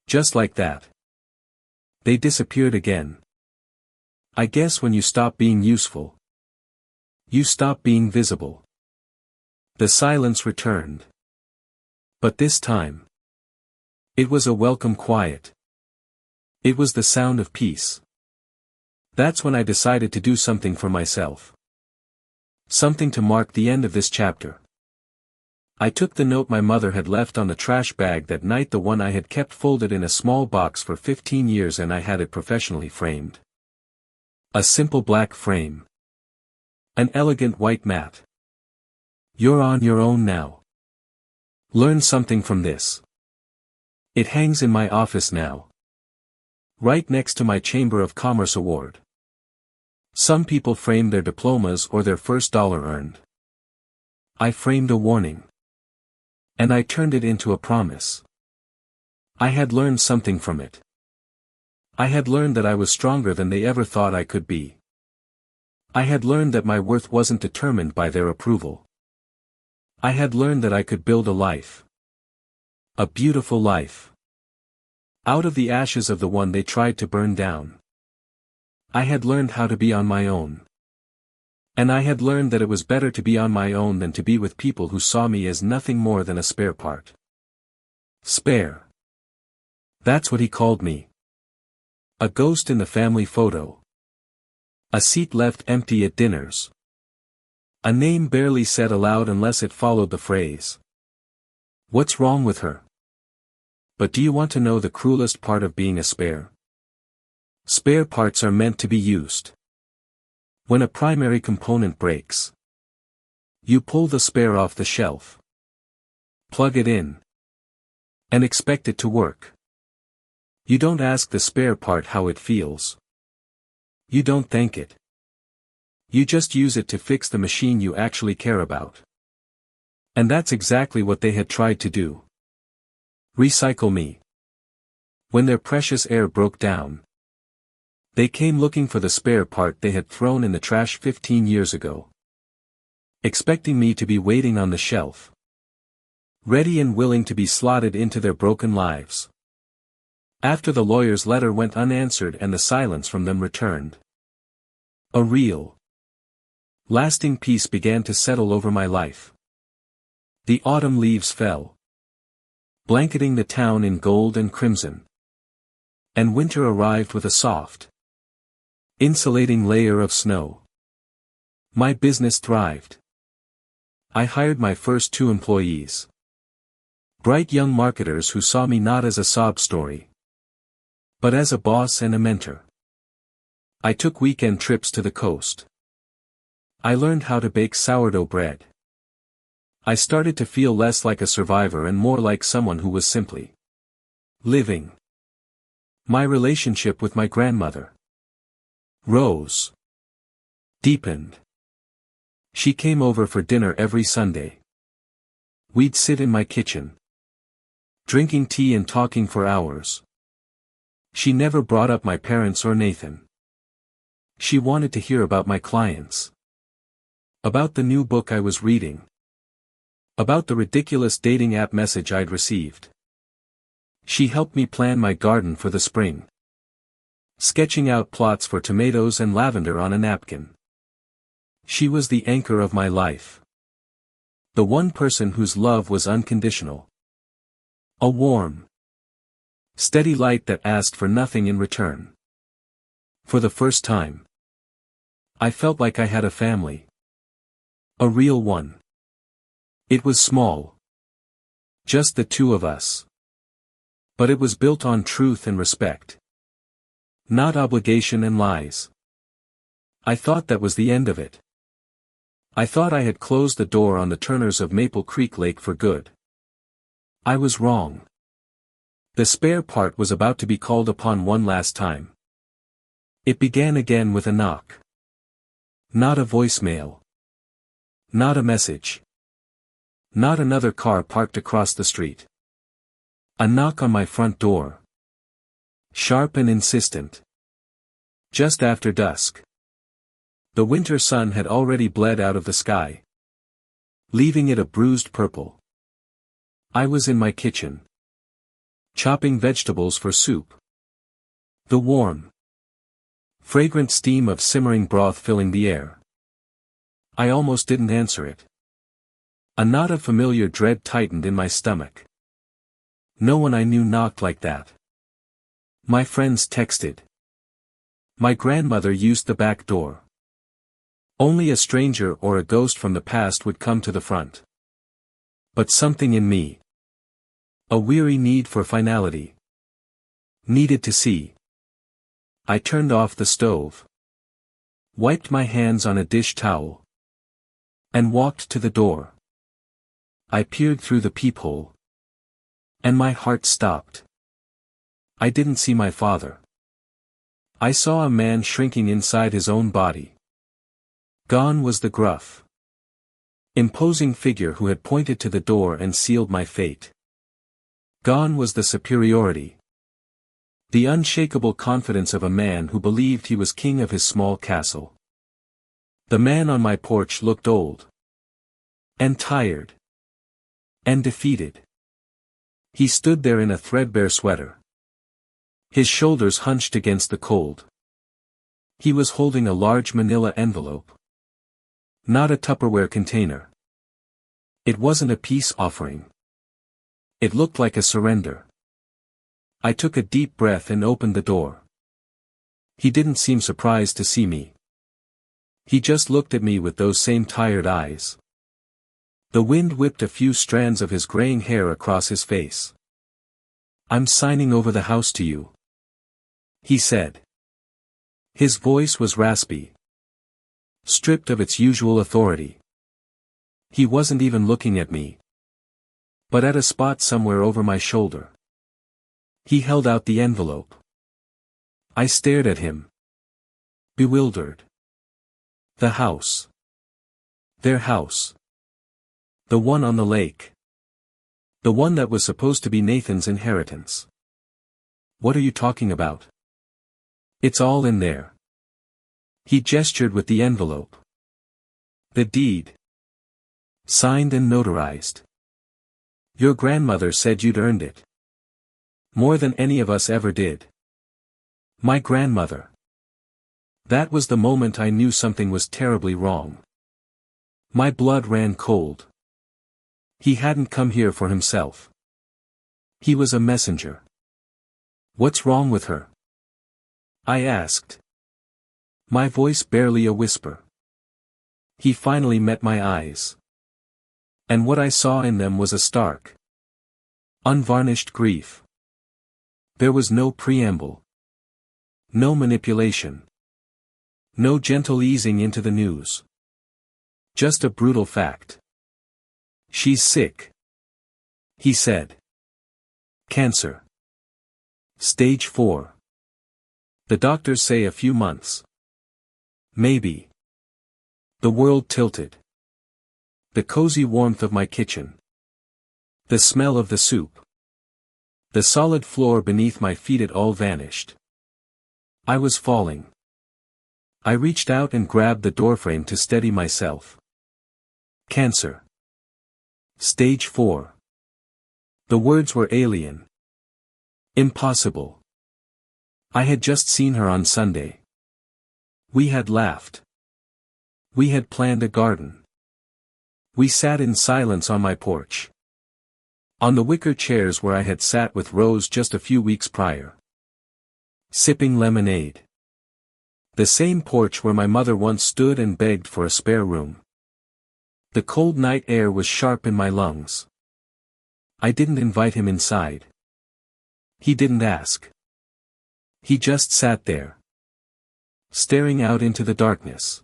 Just like that. They disappeared again. I guess when you stop being useful, you stop being visible. The silence returned. But this time, it was a welcome quiet. It was the sound of peace. That's when I decided to do something for myself. Something to mark the end of this chapter. I took the note my mother had left on the trash bag that night, the one I had kept folded in a small box for 15 years, and I had it professionally framed. A simple black frame. An elegant white mat. You're on your own now. Learn something from this. It hangs in my office now. Right next to my Chamber of Commerce award. Some people frame their diplomas or their first dollar earned. I framed a warning. And I turned it into a promise. I had learned something from it. I had learned that I was stronger than they ever thought I could be. I had learned that my worth wasn't determined by their approval. I had learned that I could build a life. A beautiful life. Out of the ashes of the one they tried to burn down. I had learned how to be on my own. And I had learned that it was better to be on my own than to be with people who saw me as nothing more than a spare part. Spare. That's what he called me. A ghost in the family photo. A seat left empty at dinners. A name barely said aloud unless it followed the phrase. What's wrong with her? But do you want to know the cruelest part of being a spare? Spare parts are meant to be used. When a primary component breaks, you pull the spare off the shelf. Plug it in. And expect it to work. You don't ask the spare part how it feels. You don't thank it. You just use it to fix the machine you actually care about. And that's exactly what they had tried to do. Recycle me. When their precious air broke down, they came looking for the spare part they had thrown in the trash 15 years ago. Expecting me to be waiting on the shelf. Ready and willing to be slotted into their broken lives. After the lawyer's letter went unanswered and the silence from them returned. A real, lasting peace began to settle over my life. The autumn leaves fell, blanketing the town in gold and crimson. And winter arrived with a soft, insulating layer of snow. My business thrived. I hired my first 2 employees. Bright young marketers who saw me not as a sob story, but as a boss and a mentor. I took weekend trips to the coast. I learned how to bake sourdough bread. I started to feel less like a survivor and more like someone who was simply living. My relationship with my grandmother rose, deepened. She came over for dinner every Sunday. We'd sit in my kitchen, drinking tea and talking for hours. She never brought up my parents or Nathan. She wanted to hear about my clients, about the new book I was reading, about the ridiculous dating app message I'd received. She helped me plan my garden for the spring, sketching out plots for tomatoes and lavender on a napkin. She was the anchor of my life. The one person whose love was unconditional. A warm, steady light that asked for nothing in return. For the first time, I felt like I had a family. A real one. It was small. Just the 2 of us. But it was built on truth and respect. Not obligation and lies. I thought that was the end of it. I thought I had closed the door on the Turners of Maple Creek Lake for good. I was wrong. The spare part was about to be called upon one last time. It began again with a knock. Not a voicemail. Not a message. Not another car parked across the street. A knock on my front door. Sharp and insistent. Just after dusk. The winter sun had already bled out of the sky, leaving it a bruised purple. I was in my kitchen, chopping vegetables for soup. The warm, fragrant steam of simmering broth filling the air. I almost didn't answer it. A knot of familiar dread tightened in my stomach. No one I knew knocked like that. My friends texted. My grandmother used the back door. Only a stranger or a ghost from the past would come to the front. But something in me, a weary need for finality, needed to see. I turned off the stove, wiped my hands on a dish towel, and walked to the door. I peered through the peephole, and my heart stopped. I didn't see my father. I saw a man shrinking inside his own body. Gone was the gruff, imposing figure who had pointed to the door and sealed my fate. Gone was the superiority, the unshakable confidence of a man who believed he was king of his small castle. The man on my porch looked old, and tired, and defeated. He stood there in a threadbare sweater, his shoulders hunched against the cold. He was holding a large manila envelope. Not a Tupperware container. It wasn't a peace offering. It looked like a surrender. I took a deep breath and opened the door. He didn't seem surprised to see me. He just looked at me with those same tired eyes. The wind whipped a few strands of his graying hair across his face. "I'm signing over the house to you," he said. His voice was raspy, stripped of its usual authority. He wasn't even looking at me, but at a spot somewhere over my shoulder. He held out the envelope. I stared at him, bewildered. The house. Their house. The one on the lake. The one that was supposed to be Nathan's inheritance. "What are you talking about?" "It's all in there." He gestured with the envelope. "The deed. Signed and notarized. Your grandmother said you'd earned it. More than any of us ever did." My grandmother. That was the moment I knew something was terribly wrong. My blood ran cold. He hadn't come here for himself. He was a messenger. What's wrong with her? I asked. My voice barely a whisper. He finally met my eyes. And what I saw in them was a stark, unvarnished grief. There was no preamble. No manipulation. No gentle easing into the news. Just a brutal fact. She's sick. He said. Cancer. Stage 4. The doctors say a few months. Maybe. The world tilted. The cozy warmth of my kitchen. The smell of the soup. The solid floor beneath my feet, it all vanished. I was falling. I reached out and grabbed the doorframe to steady myself. Cancer. Stage 4. The words were alien. Impossible. I had just seen her on Sunday. We had laughed. We had planned a garden. We sat in silence on my porch. On the wicker chairs where I had sat with Rose just a few weeks prior. Sipping lemonade. The same porch where my mother once stood and begged for a spare room. The cold night air was sharp in my lungs. I didn't invite him inside. He didn't ask. He just sat there. Staring out into the darkness.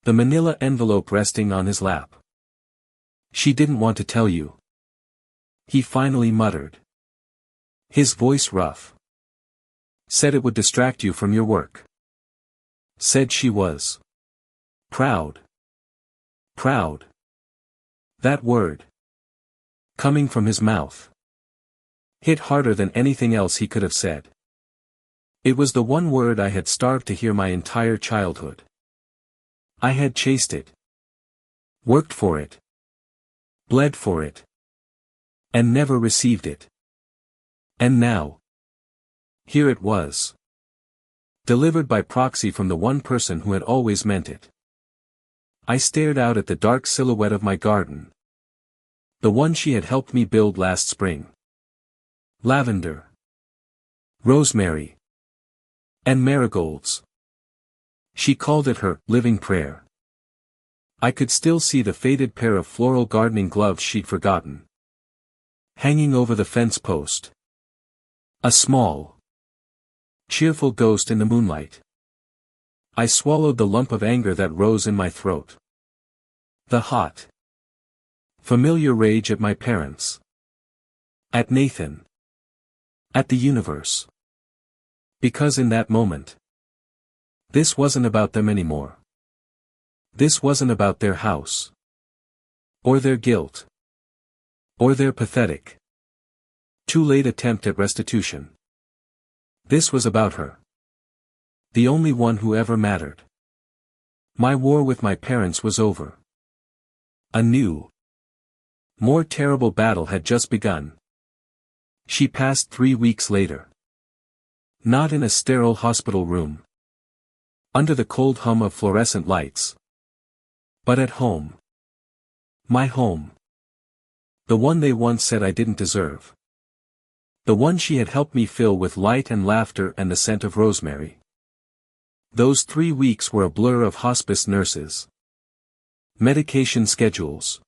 The manila envelope resting on his lap. She didn't want to tell you. He finally muttered. His voice rough. Said it would distract you from your work. Said she was proud. Proud. That word, coming from his mouth, hit harder than anything else he could have said. It was the one word I had starved to hear my entire childhood. I had chased it. Worked for it. Bled for it. And never received it. And now. Here it was. Delivered by proxy from the one person who had always meant it. I stared out at the dark silhouette of my garden. The one she had helped me build last spring. Lavender. Rosemary. And marigolds. She called it her living prayer. I could still see the faded pair of floral gardening gloves she'd forgotten. Hanging over the fence post. A small, cheerful ghost in the moonlight. I swallowed the lump of anger that rose in my throat. The hot, familiar rage at my parents. At Nathan. At the universe. Because in that moment, this wasn't about them anymore. This wasn't about their house. Or their guilt. Or their pathetic, too late attempt at restitution. This was about her. The only one who ever mattered. My war with my parents was over. A new, more terrible battle had just begun. She passed 3 weeks later. Not in a sterile hospital room. Under the cold hum of fluorescent lights. But at home. My home. The one they once said I didn't deserve. The one she had helped me fill with light and laughter and the scent of rosemary. Those 3 weeks were a blur of hospice nurses. Medication schedules.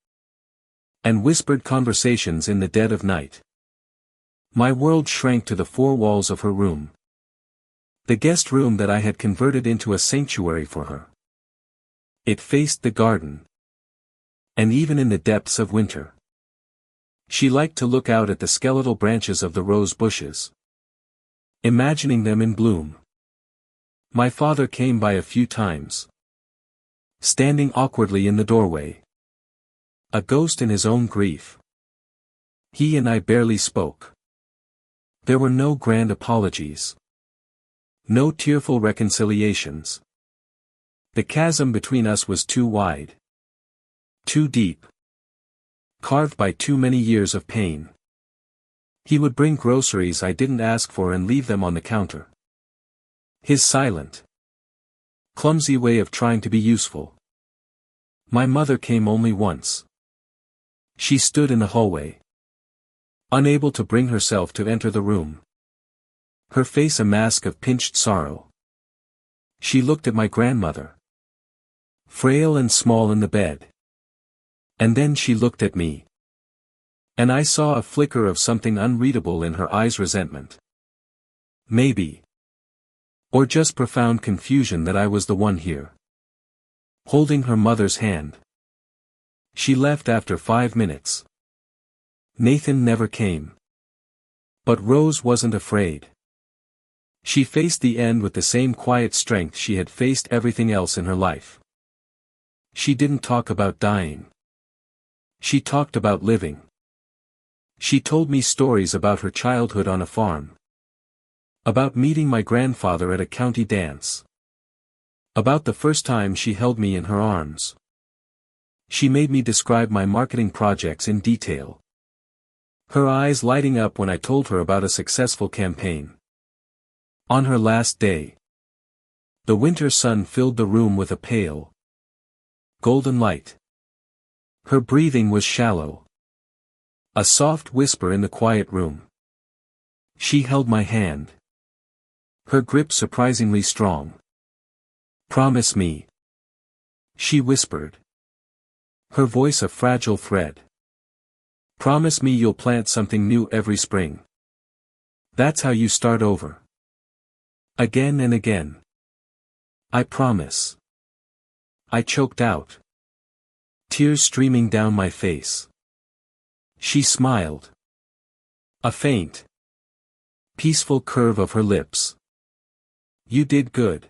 And whispered conversations in the dead of night. My world shrank to the 4 walls of her room. The guest room that I had converted into a sanctuary for her. It faced the garden. And even in the depths of winter, she liked to look out at the skeletal branches of the rose bushes, imagining them in bloom. My father came by a few times, standing awkwardly in the doorway, a ghost in his own grief. He and I barely spoke. There were no grand apologies. No tearful reconciliations. The chasm between us was too wide. Too deep. Carved by too many years of pain. He would bring groceries I didn't ask for and leave them on the counter. His silent, clumsy way of trying to be useful. My mother came only once. She stood in the hallway, unable to bring herself to enter the room. her face a mask of pinched sorrow. She looked at my grandmother, frail and small in the bed. And then she looked at me. And I saw a flicker of something unreadable in her eyes, resentment. Maybe. Or just profound confusion that I was the one here, holding her mother's hand. She left after 5 minutes. Nathan never came. But Rose wasn't afraid. She faced the end with the same quiet strength she had faced everything else in her life. She didn't talk about dying. She talked about living. She told me stories about her childhood on a farm. About meeting my grandfather at a county dance. About the first time she held me in her arms. She made me describe my marketing projects in detail, her eyes lighting up when I told her about a successful campaign. On her last day, the winter sun filled the room with a pale, golden light. Her breathing was shallow, a soft whisper in the quiet room. She held my hand, her grip surprisingly strong. "Promise me," she whispered, her voice a fragile thread. "Promise me you'll plant something new every spring. That's how you start over. Again and again." "I promise." I choked out, tears streaming down my face. She smiled. A faint, peaceful curve of her lips. "You did good,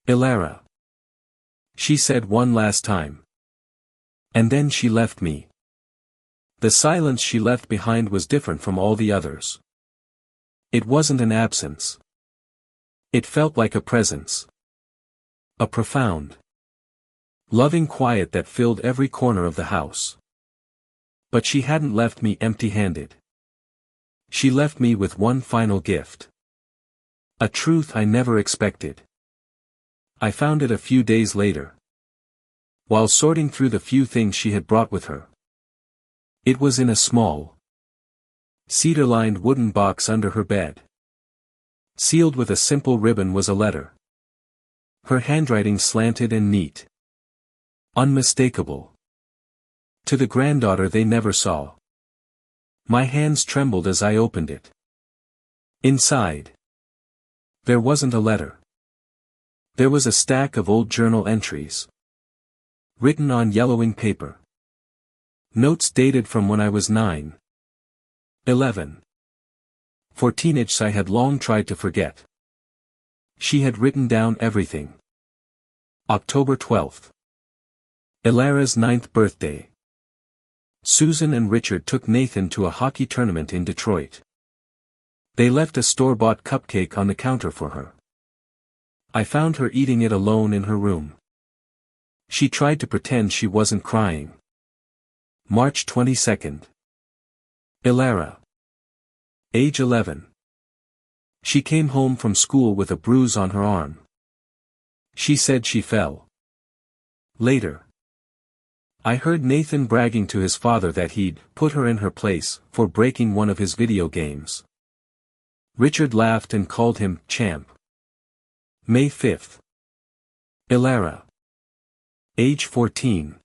Ilara," she said one last time. And then she left me. The silence she left behind was different from all the others. It wasn't an absence. It felt like a presence. A profound, loving quiet that filled every corner of the house. But she hadn't left me empty-handed. She left me with one final gift. A truth I never expected. I found it a few days later, while sorting through the few things she had brought with her. It was in a small, cedar-lined wooden box under her bed. Sealed with a simple ribbon was a letter. Her handwriting slanted and neat. Unmistakable. To the granddaughter they never saw. My hands trembled as I opened it. Inside, there wasn't a letter. There was a stack of old journal entries, written on yellowing paper. Notes dated from when I was 9, 11. For teenage I had long tried to forget. She had written down everything. October 12th. Ilara's 9th birthday. Susan and Richard took Nathan to a hockey tournament in Detroit. They left a store-bought cupcake on the counter for her. I found her eating it alone in her room. She tried to pretend she wasn't crying. March 22nd. Ilara. Age 11. She came home from school with a bruise on her arm. She said she fell. Later, I heard Nathan bragging to his father that he'd put her in her place for breaking one of his video games. Richard laughed and called him champ. May 5th. Ilara. Age 14.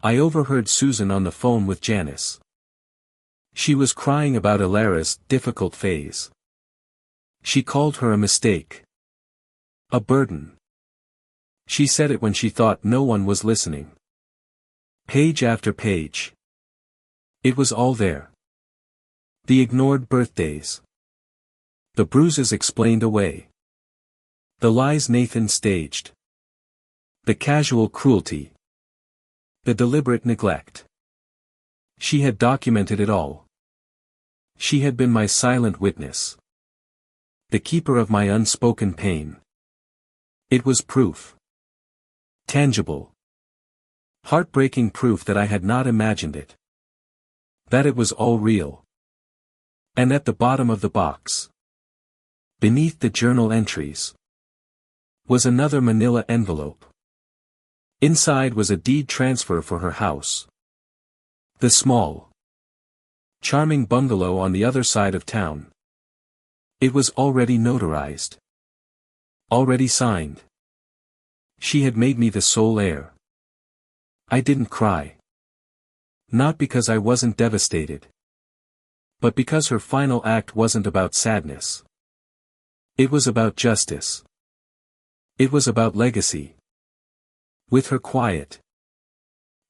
I overheard Susan on the phone with Janice. She was crying about Ilara's difficult phase. She called her a mistake. A burden. She said it when she thought no one was listening. Page after page. It was all there. The ignored birthdays. The bruises explained away. The lies Nathan staged. The casual cruelty. The deliberate neglect. She had documented it all. She had been my silent witness. The keeper of my unspoken pain. It was proof. Tangible. Heartbreaking proof that I had not imagined it. That it was all real. And at the bottom of the box, beneath the journal entries, was another manila envelope. Inside was a deed transfer for her house. The small, charming bungalow on the other side of town. It was already notarized. Already signed. She had made me the sole heir. I didn't cry. Not because I wasn't devastated. But because her final act wasn't about sadness. It was about justice. It was about legacy. With her quiet,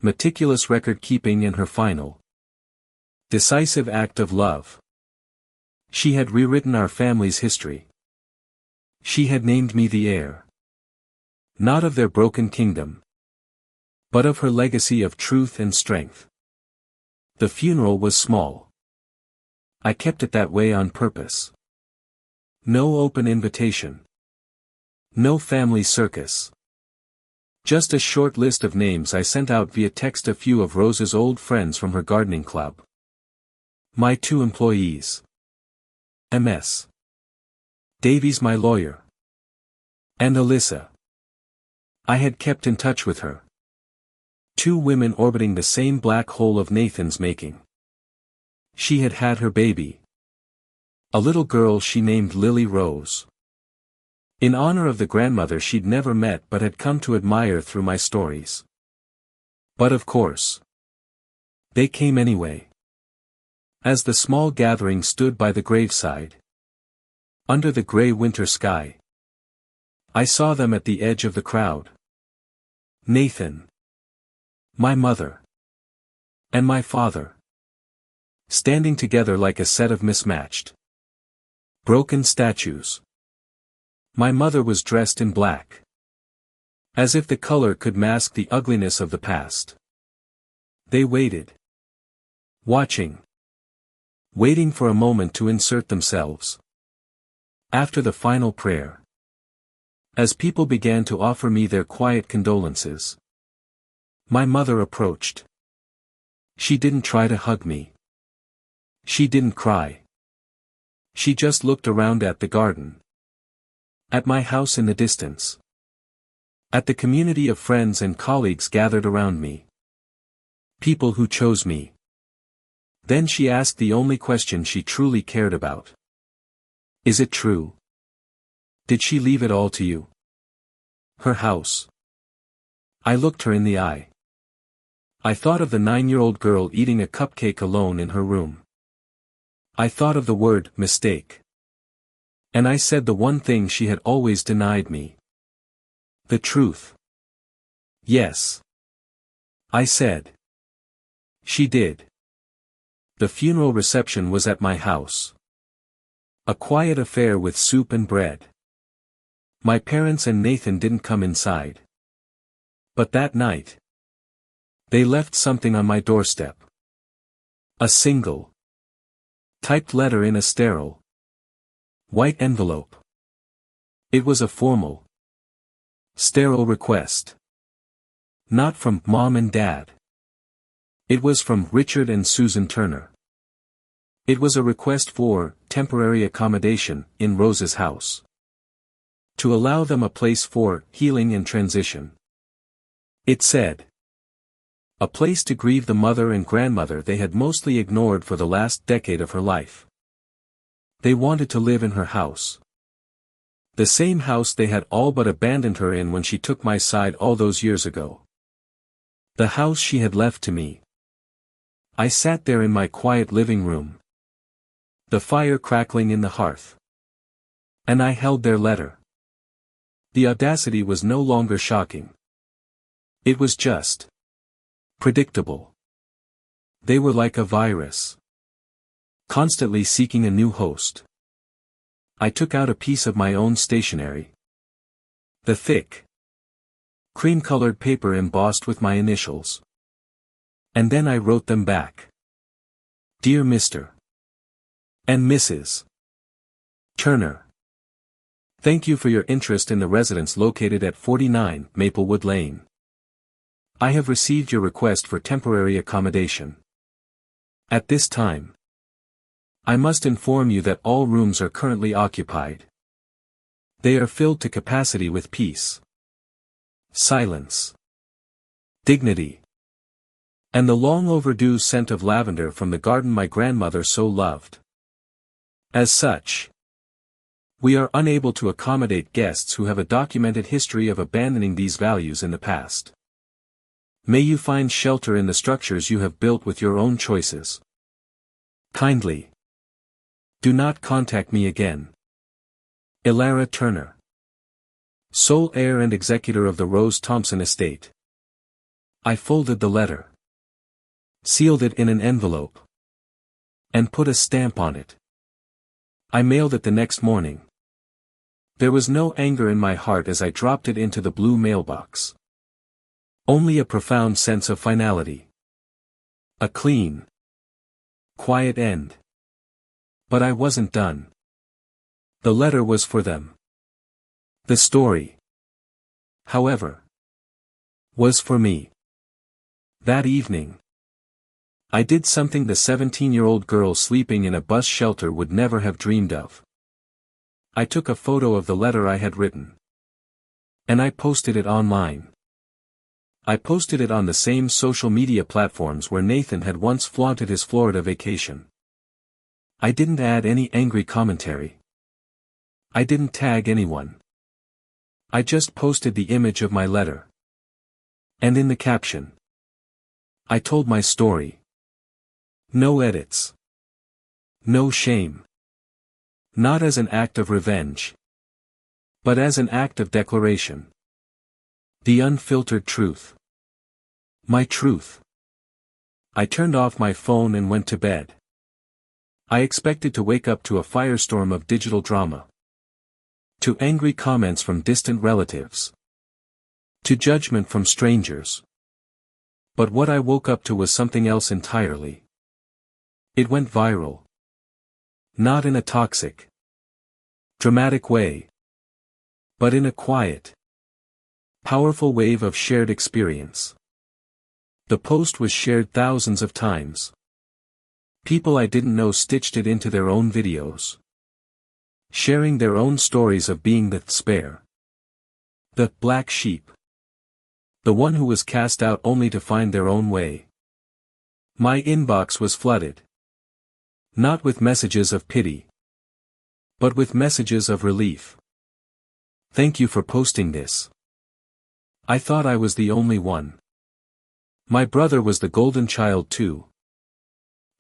meticulous record-keeping and her final, decisive act of love, she had rewritten our family's history. She had named me the heir. Not of their broken kingdom, but of her legacy of truth and strength. The funeral was small. I kept it that way on purpose. No open invitation. No family circus. Just a short list of names I sent out via text, a few of Rose's old friends from her gardening club. My 2 employees. Ms. Davies, my lawyer. And Alyssa. I had kept in touch with her. 2 women orbiting the same black hole of Nathan's making. She had had her baby. A little girl she named Lily Rose. In honor of the grandmother she'd never met but had come to admire through my stories. But of course, they came anyway. As the small gathering stood by the graveside, under the gray winter sky, I saw them at the edge of the crowd. Nathan, my mother, and my father, standing together like a set of mismatched, broken statues. My mother was dressed in black, as if the color could mask the ugliness of the past. They waited. Watching. Waiting for a moment to insert themselves. After the final prayer. As people began to offer me their quiet condolences. My mother approached. She didn't try to hug me. She didn't cry. She just looked around at the garden. At my house in the distance. At the community of friends and colleagues gathered around me. People who chose me. Then she asked the only question she truly cared about. Is it true? Did she leave it all to you? Her house. I looked her in the eye. I thought of the 9-year-old girl eating a cupcake alone in her room. I thought of the word mistake. And I said the one thing she had always denied me. The truth. Yes. I said. She did. The funeral reception was at my house. A quiet affair with soup and bread. My parents and Nathan didn't come inside. But that night, they left something on my doorstep. A single, typed letter in a sterile, white envelope. It was a formal, sterile request. Not from Mom and Dad. It was from Richard and Susan Turner. It was a request for temporary accommodation in Rose's house. To allow them a place for healing and transition. It said, a place to grieve the mother and grandmother they had mostly ignored for the last decade of her life. They wanted to live in her house. The same house they had all but abandoned her in when she took my side all those years ago. The house she had left to me. I sat there in my quiet living room. The fire crackling in the hearth. And I held their letter. The audacity was no longer shocking. It was just predictable. They were like a virus. Constantly seeking a new host. I took out a piece of my own stationery. The thick, cream-colored paper embossed with my initials. And then I wrote them back. Dear Mr. and Mrs. Turner. Thank you for your interest in the residence located at 49 Maplewood Lane. I have received your request for temporary accommodation. At this time, I must inform you that all rooms are currently occupied. They are filled to capacity with peace, silence, dignity, and the long overdue scent of lavender from the garden my grandmother so loved. As such, We are unable to accommodate guests who have a documented history of abandoning these values in the past. May you find shelter in the structures you have built with your own choices. Kindly. Do not contact me again. Elara Turner. Sole heir and executor of the Rose Thompson estate. I folded the letter. Sealed it in an envelope. And put a stamp on it. I mailed it the next morning. There was no anger in my heart as I dropped it into the blue mailbox. Only a profound sense of finality. A clean, quiet end. But I wasn't done. The letter was for them. The story, however, was for me. That evening, I did something the 17-year-old girl sleeping in a bus shelter would never have dreamed of. I took a photo of the letter I had written. And I posted it online. I posted it on the same social media platforms where Nathan had once flaunted his Florida vacation. I didn't add any angry commentary. I didn't tag anyone. I just posted the image of my letter. And in the caption, I told my story. No edits. No shame. Not as an act of revenge, but as an act of declaration. The unfiltered truth. My truth. I turned off my phone and went to bed. I expected to wake up to a firestorm of digital drama. To angry comments from distant relatives. To judgment from strangers. But what I woke up to was something else entirely. It went viral. Not in a toxic, dramatic way, but in a quiet, powerful wave of shared experience. The post was shared thousands of times. People I didn't know stitched it into their own videos, sharing their own stories of being the spare, the black sheep, the one who was cast out only to find their own way. My inbox was flooded. Not with messages of pity, but with messages of relief. Thank you for posting this. I thought I was the only one. My brother was the golden child too.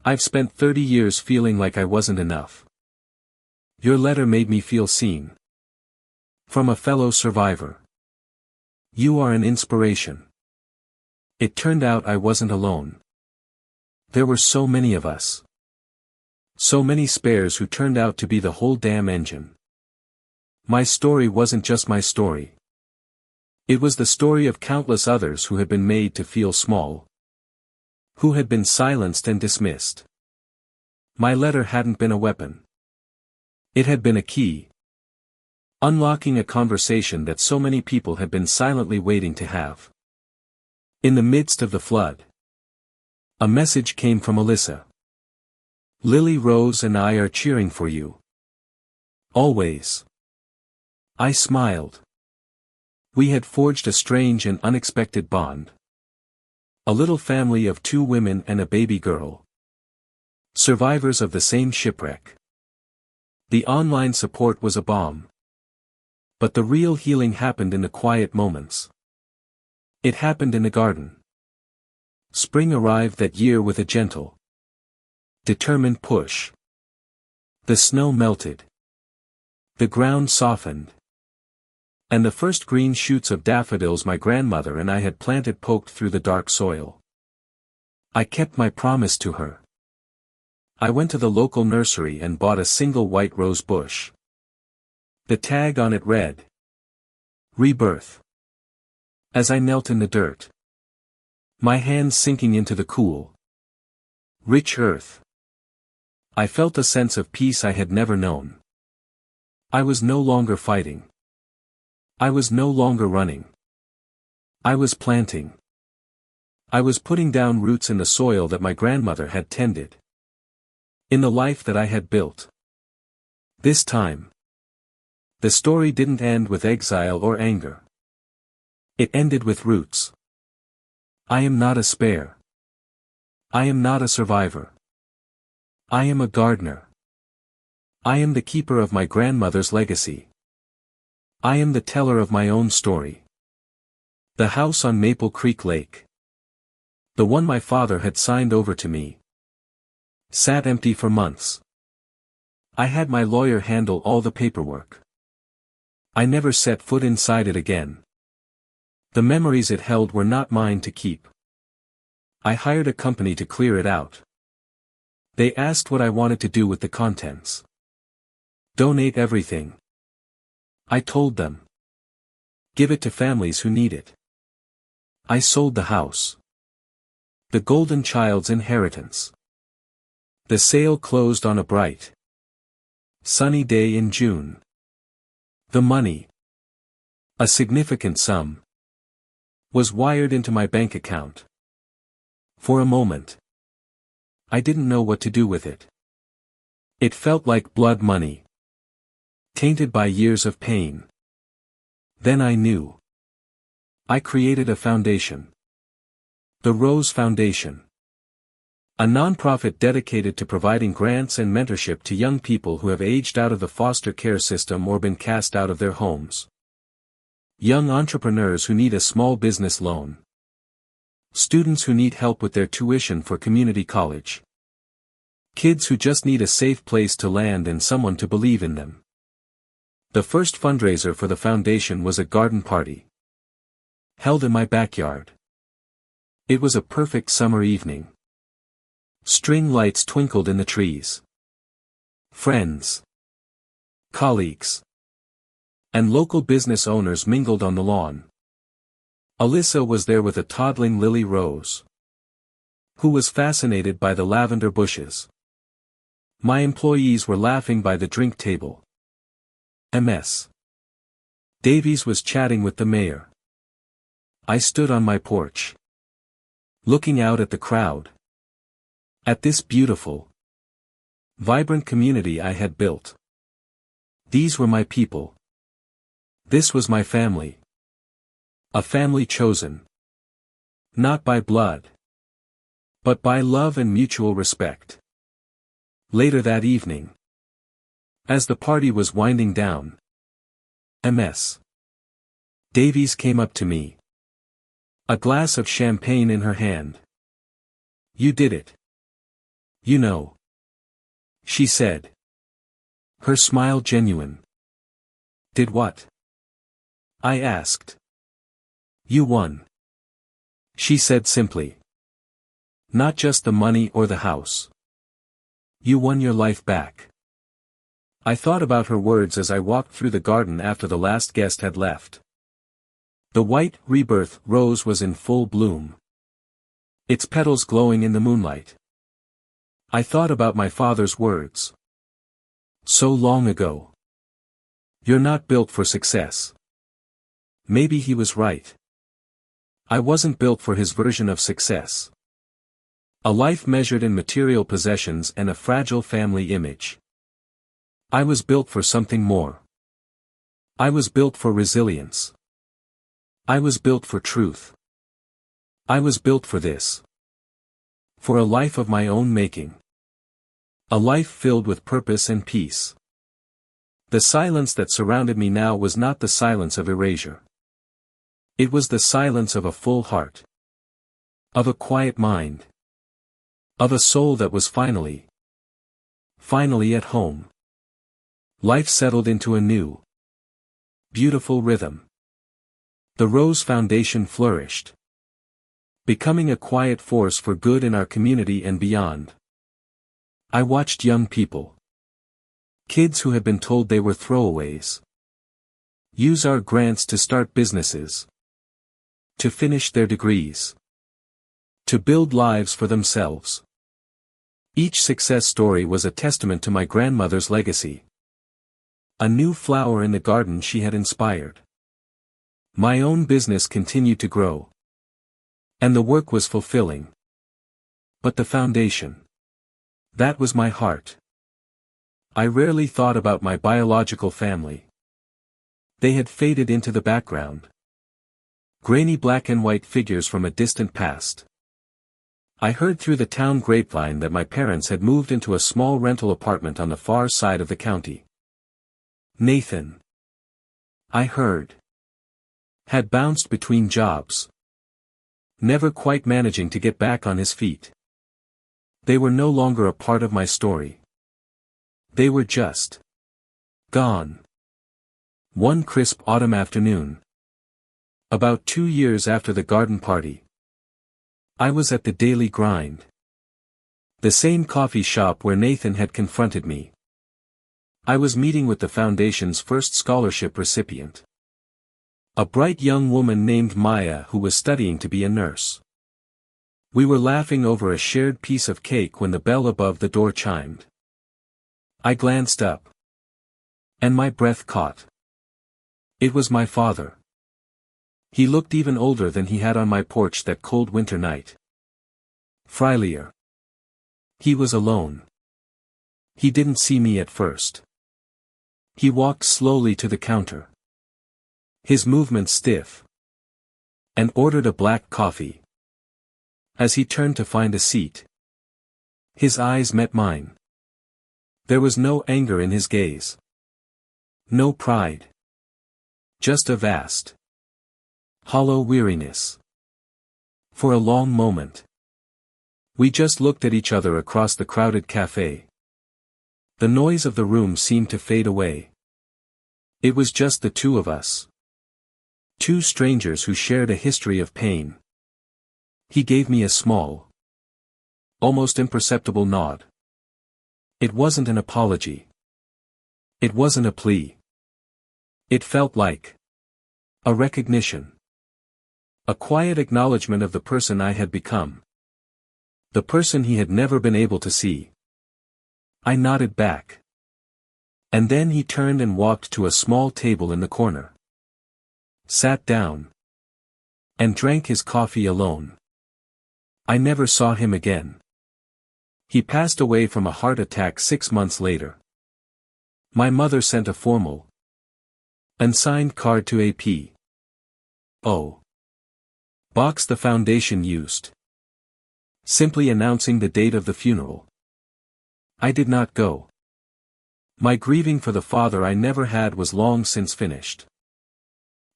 I've spent 30 years feeling like I wasn't enough. Your letter made me feel seen. From a fellow survivor. You are an inspiration. It turned out I wasn't alone. There were so many of us. So many spares who turned out to be the whole damn engine. My story wasn't just my story. It was the story of countless others who had been made to feel small. Who had been silenced and dismissed. My letter hadn't been a weapon. It had been a key. Unlocking a conversation that so many people had been silently waiting to have. In the midst of the flood, a message came from Alyssa. Lily Rose and I are cheering for you. Always. I smiled. We had forged a strange and unexpected bond. A little family of 2 women and a baby girl. Survivors of the same shipwreck. The online support was a bomb. But the real healing happened in the quiet moments. It happened in the garden. Spring arrived that year with a gentle, determined push. The snow melted. The ground softened. And the first green shoots of daffodils my grandmother and I had planted poked through the dark soil. I kept my promise to her. I went to the local nursery and bought a single white rose bush. The tag on it read, Rebirth. As I knelt in the dirt, my hands sinking into the cool, rich earth, I felt a sense of peace I had never known. I was no longer fighting. I was no longer running. I was planting. I was putting down roots in the soil that my grandmother had tended. In the life that I had built. This time, the story didn't end with exile or anger. It ended with roots. I am not a spare. I am not a survivor. I am a gardener. I am the keeper of my grandmother's legacy. I am the teller of my own story. The house on Maple Creek Lake, the one my father had signed over to me, sat empty for months. I had my lawyer handle all the paperwork. I never set foot inside it again. The memories it held were not mine to keep. I hired a company to clear it out. They asked what I wanted to do with the contents. Donate everything. I told them. Give it to families who need it. I sold the house. The golden child's inheritance. The sale closed on a bright, sunny day in June. The money, a significant sum, was wired into my bank account. For a moment, I didn't know what to do with it. It felt like blood money, tainted by years of pain. Then I knew. I created a foundation. The Rose Foundation. A nonprofit dedicated to providing grants and mentorship to young people who have aged out of the foster care system or been cast out of their homes. Young entrepreneurs who need a small business loan. Students who need help with their tuition for community college. Kids who just need a safe place to land and someone to believe in them. The first fundraiser for the foundation was a garden party, held in my backyard. It was a perfect summer evening. String lights twinkled in the trees. Friends, colleagues, and local business owners mingled on the lawn. Alyssa was there with a toddling Lily Rose, who was fascinated by the lavender bushes. My employees were laughing by the drink table. Ms. Davies was chatting with the mayor. I stood on my porch, looking out at the crowd. At this beautiful, vibrant community I had built. These were my people. This was my family. A family chosen, not by blood, but by love and mutual respect. Later that evening, as the party was winding down, Ms. Davies came up to me, a glass of champagne in her hand. You did it. You know, she said, her smile genuine. Did what? I asked. You won, she said simply. Not just the money or the house. You won your life back. I thought about her words as I walked through the garden after the last guest had left. The white rebirth rose was in full bloom, its petals glowing in the moonlight. I thought about my father's words. So long ago. You're not built for success. Maybe he was right. I wasn't built for his version of success. A life measured in material possessions and a fragile family image. I was built for something more. I was built for resilience. I was built for truth. I was built for this. For a life of my own making. A life filled with purpose and peace. The silence that surrounded me now was not the silence of erasure. It was the silence of a full heart. Of a quiet mind. Of a soul that was finally at home. Life settled into a new, beautiful rhythm. The Rose Foundation flourished, becoming a quiet force for good in our community and beyond. I watched young people, kids who had been told they were throwaways, use our grants to start businesses, to finish their degrees, to build lives for themselves. Each success story was a testament to my grandmother's legacy. A new flower in the garden she had inspired. My own business continued to grow. And the work was fulfilling. But the foundation. That was my heart. I rarely thought about my biological family. They had faded into the background. Grainy black and white figures from a distant past. I heard through the town grapevine that my parents had moved into a small rental apartment on the far side of the county. Nathan, I heard, had bounced between jobs, never quite managing to get back on his feet. They were no longer a part of my story. They were just gone. One crisp autumn afternoon, about 2 years after the garden party, I was at the Daily Grind, the same coffee shop where Nathan had confronted me. I was meeting with the foundation's first scholarship recipient, a bright young woman named Maya who was studying to be a nurse. We were laughing over a shared piece of cake when the bell above the door chimed. I glanced up, and my breath caught. It was my father. He looked even older than he had on my porch that cold winter night. Frielier. He was alone. He didn't see me at first. He walked slowly to the counter, his movements stiff, and ordered a black coffee. As he turned to find a seat, his eyes met mine. There was no anger in his gaze, no pride, just a vast, hollow weariness. For a long moment, we just looked at each other across the crowded cafe. The noise of the room seemed to fade away. It was just the two of us. Two strangers who shared a history of pain. He gave me a small, almost imperceptible nod. It wasn't an apology. It wasn't a plea. It felt like a recognition. A quiet acknowledgement of the person I had become. The person he had never been able to see. I nodded back. And then he turned and walked to a small table in the corner. Sat down. And drank his coffee alone. I never saw him again. He passed away from a heart attack 6 months later. My mother sent a formal, unsigned card to AP. Oh. Box the foundation used. Simply announcing the date of the funeral. I did not go. My grieving for the father I never had was long since finished.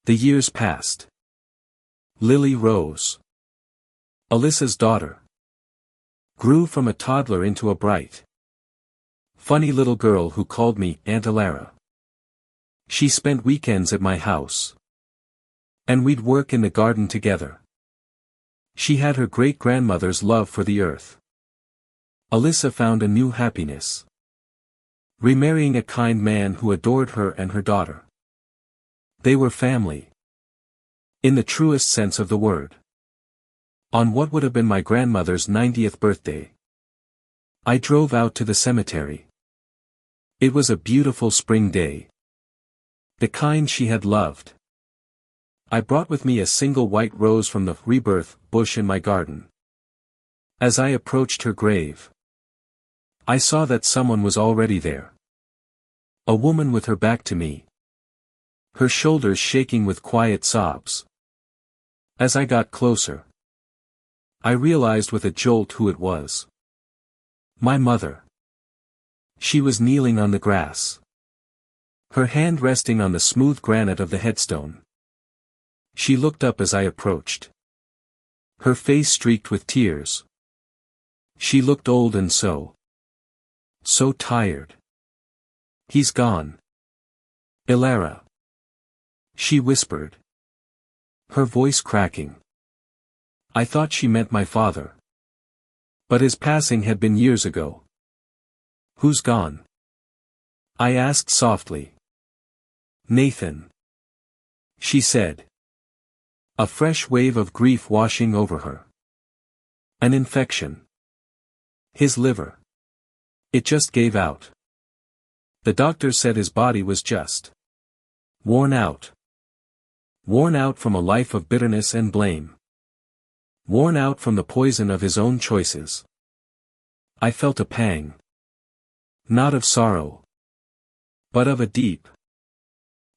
The years passed. Lily Rose, Alyssa's daughter, grew from a toddler into a bright, funny little girl who called me Aunt Alara. She spent weekends at my house, and we'd work in the garden together. She had her great-grandmother's love for the earth. Alyssa found a new happiness, remarrying a kind man who adored her and her daughter. They were family, in the truest sense of the word. On what would have been my grandmother's 90th birthday, I drove out to the cemetery. It was a beautiful spring day, the kind she had loved. I brought with me a single white rose from the rebirth bush in my garden. As I approached her grave, I saw that someone was already there. A woman with her back to me, her shoulders shaking with quiet sobs. As I got closer, I realized with a jolt who it was. My mother. She was kneeling on the grass, her hand resting on the smooth granite of the headstone. She looked up as I approached, her face streaked with tears. She looked old and so tired. He's gone. Ilara, she whispered, her voice cracking. I thought she meant my father. But his passing had been years ago. Who's gone? I asked softly. Nathan, she said. A fresh wave of grief washing over her. An infection. His liver. It just gave out. The doctor said his body was just worn out. Worn out from a life of bitterness and blame. Worn out from the poison of his own choices. I felt a pang. Not of sorrow, but of a deep,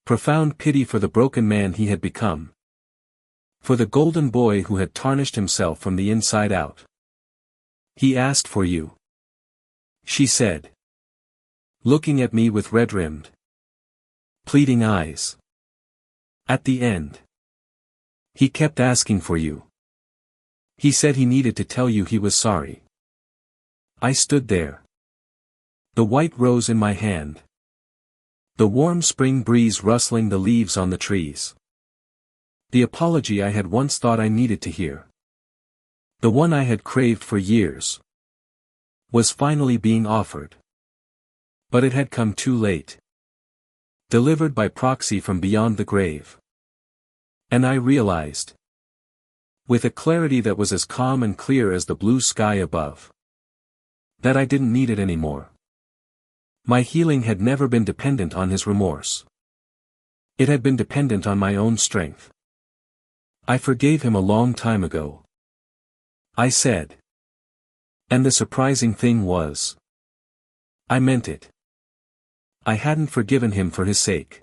profound pity for the broken man he had become. For the golden boy who had tarnished himself from the inside out. He asked for you, she said, looking at me with red-rimmed, pleading eyes. At the end, he kept asking for you. He said he needed to tell you he was sorry. I stood there, the white rose in my hand, the warm spring breeze rustling the leaves on the trees. The apology I had once thought I needed to hear, the one I had craved for years, was finally being offered. But it had come too late. Delivered by proxy from beyond the grave. And I realized, with a clarity that was as calm and clear as the blue sky above, that I didn't need it anymore. My healing had never been dependent on his remorse. It had been dependent on my own strength. I forgave him a long time ago, I said. And the surprising thing was, I meant it. I hadn't forgiven him for his sake.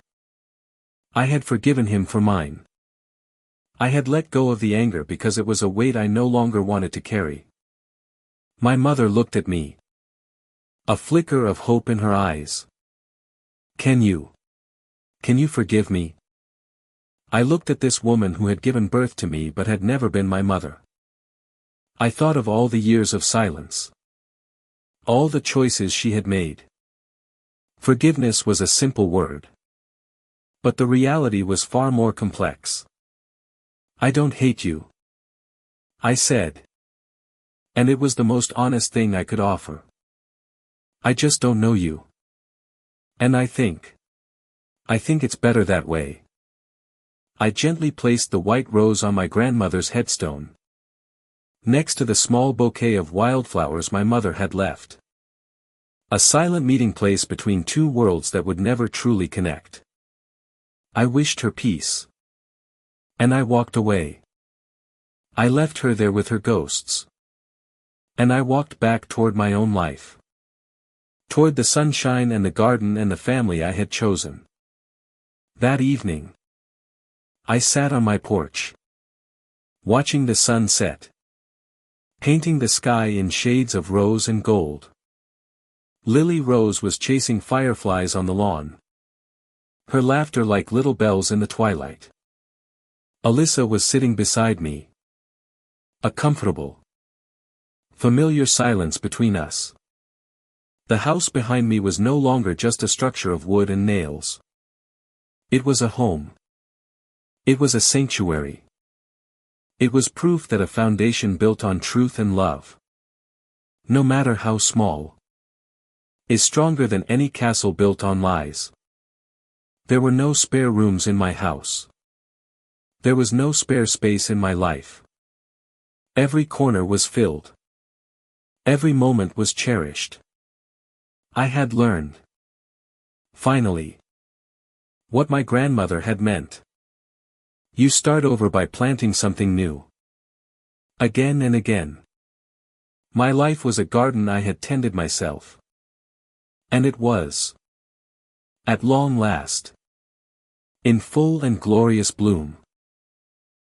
I had forgiven him for mine. I had let go of the anger because it was a weight I no longer wanted to carry. My mother looked at me, a flicker of hope in her eyes. Can you forgive me? I looked at this woman who had given birth to me but had never been my mother. I thought of all the years of silence. All the choices she had made. Forgiveness was a simple word. But the reality was far more complex. I don't hate you, I said. And it was the most honest thing I could offer. I just don't know you. And I think it's better that way. I gently placed the white rose on my grandmother's headstone, next to the small bouquet of wildflowers my mother had left. A silent meeting place between two worlds that would never truly connect. I wished her peace. And I walked away. I left her there with her ghosts. And I walked back toward my own life. Toward the sunshine and the garden and the family I had chosen. That evening, I sat on my porch, watching the sun set, painting the sky in shades of rose and gold. Lily Rose was chasing fireflies on the lawn, her laughter like little bells in the twilight. Alyssa was sitting beside me. A comfortable, familiar silence between us. The house behind me was no longer just a structure of wood and nails. It was a home. It was a sanctuary. It was proof that a foundation built on truth and love, no matter how small, is stronger than any castle built on lies. There were no spare rooms in my house. There was no spare space in my life. Every corner was filled. Every moment was cherished. I had learned, finally, what my grandmother had meant. You start over by planting something new. Again and again. My life was a garden I had tended myself. And it was, at long last, in full and glorious bloom.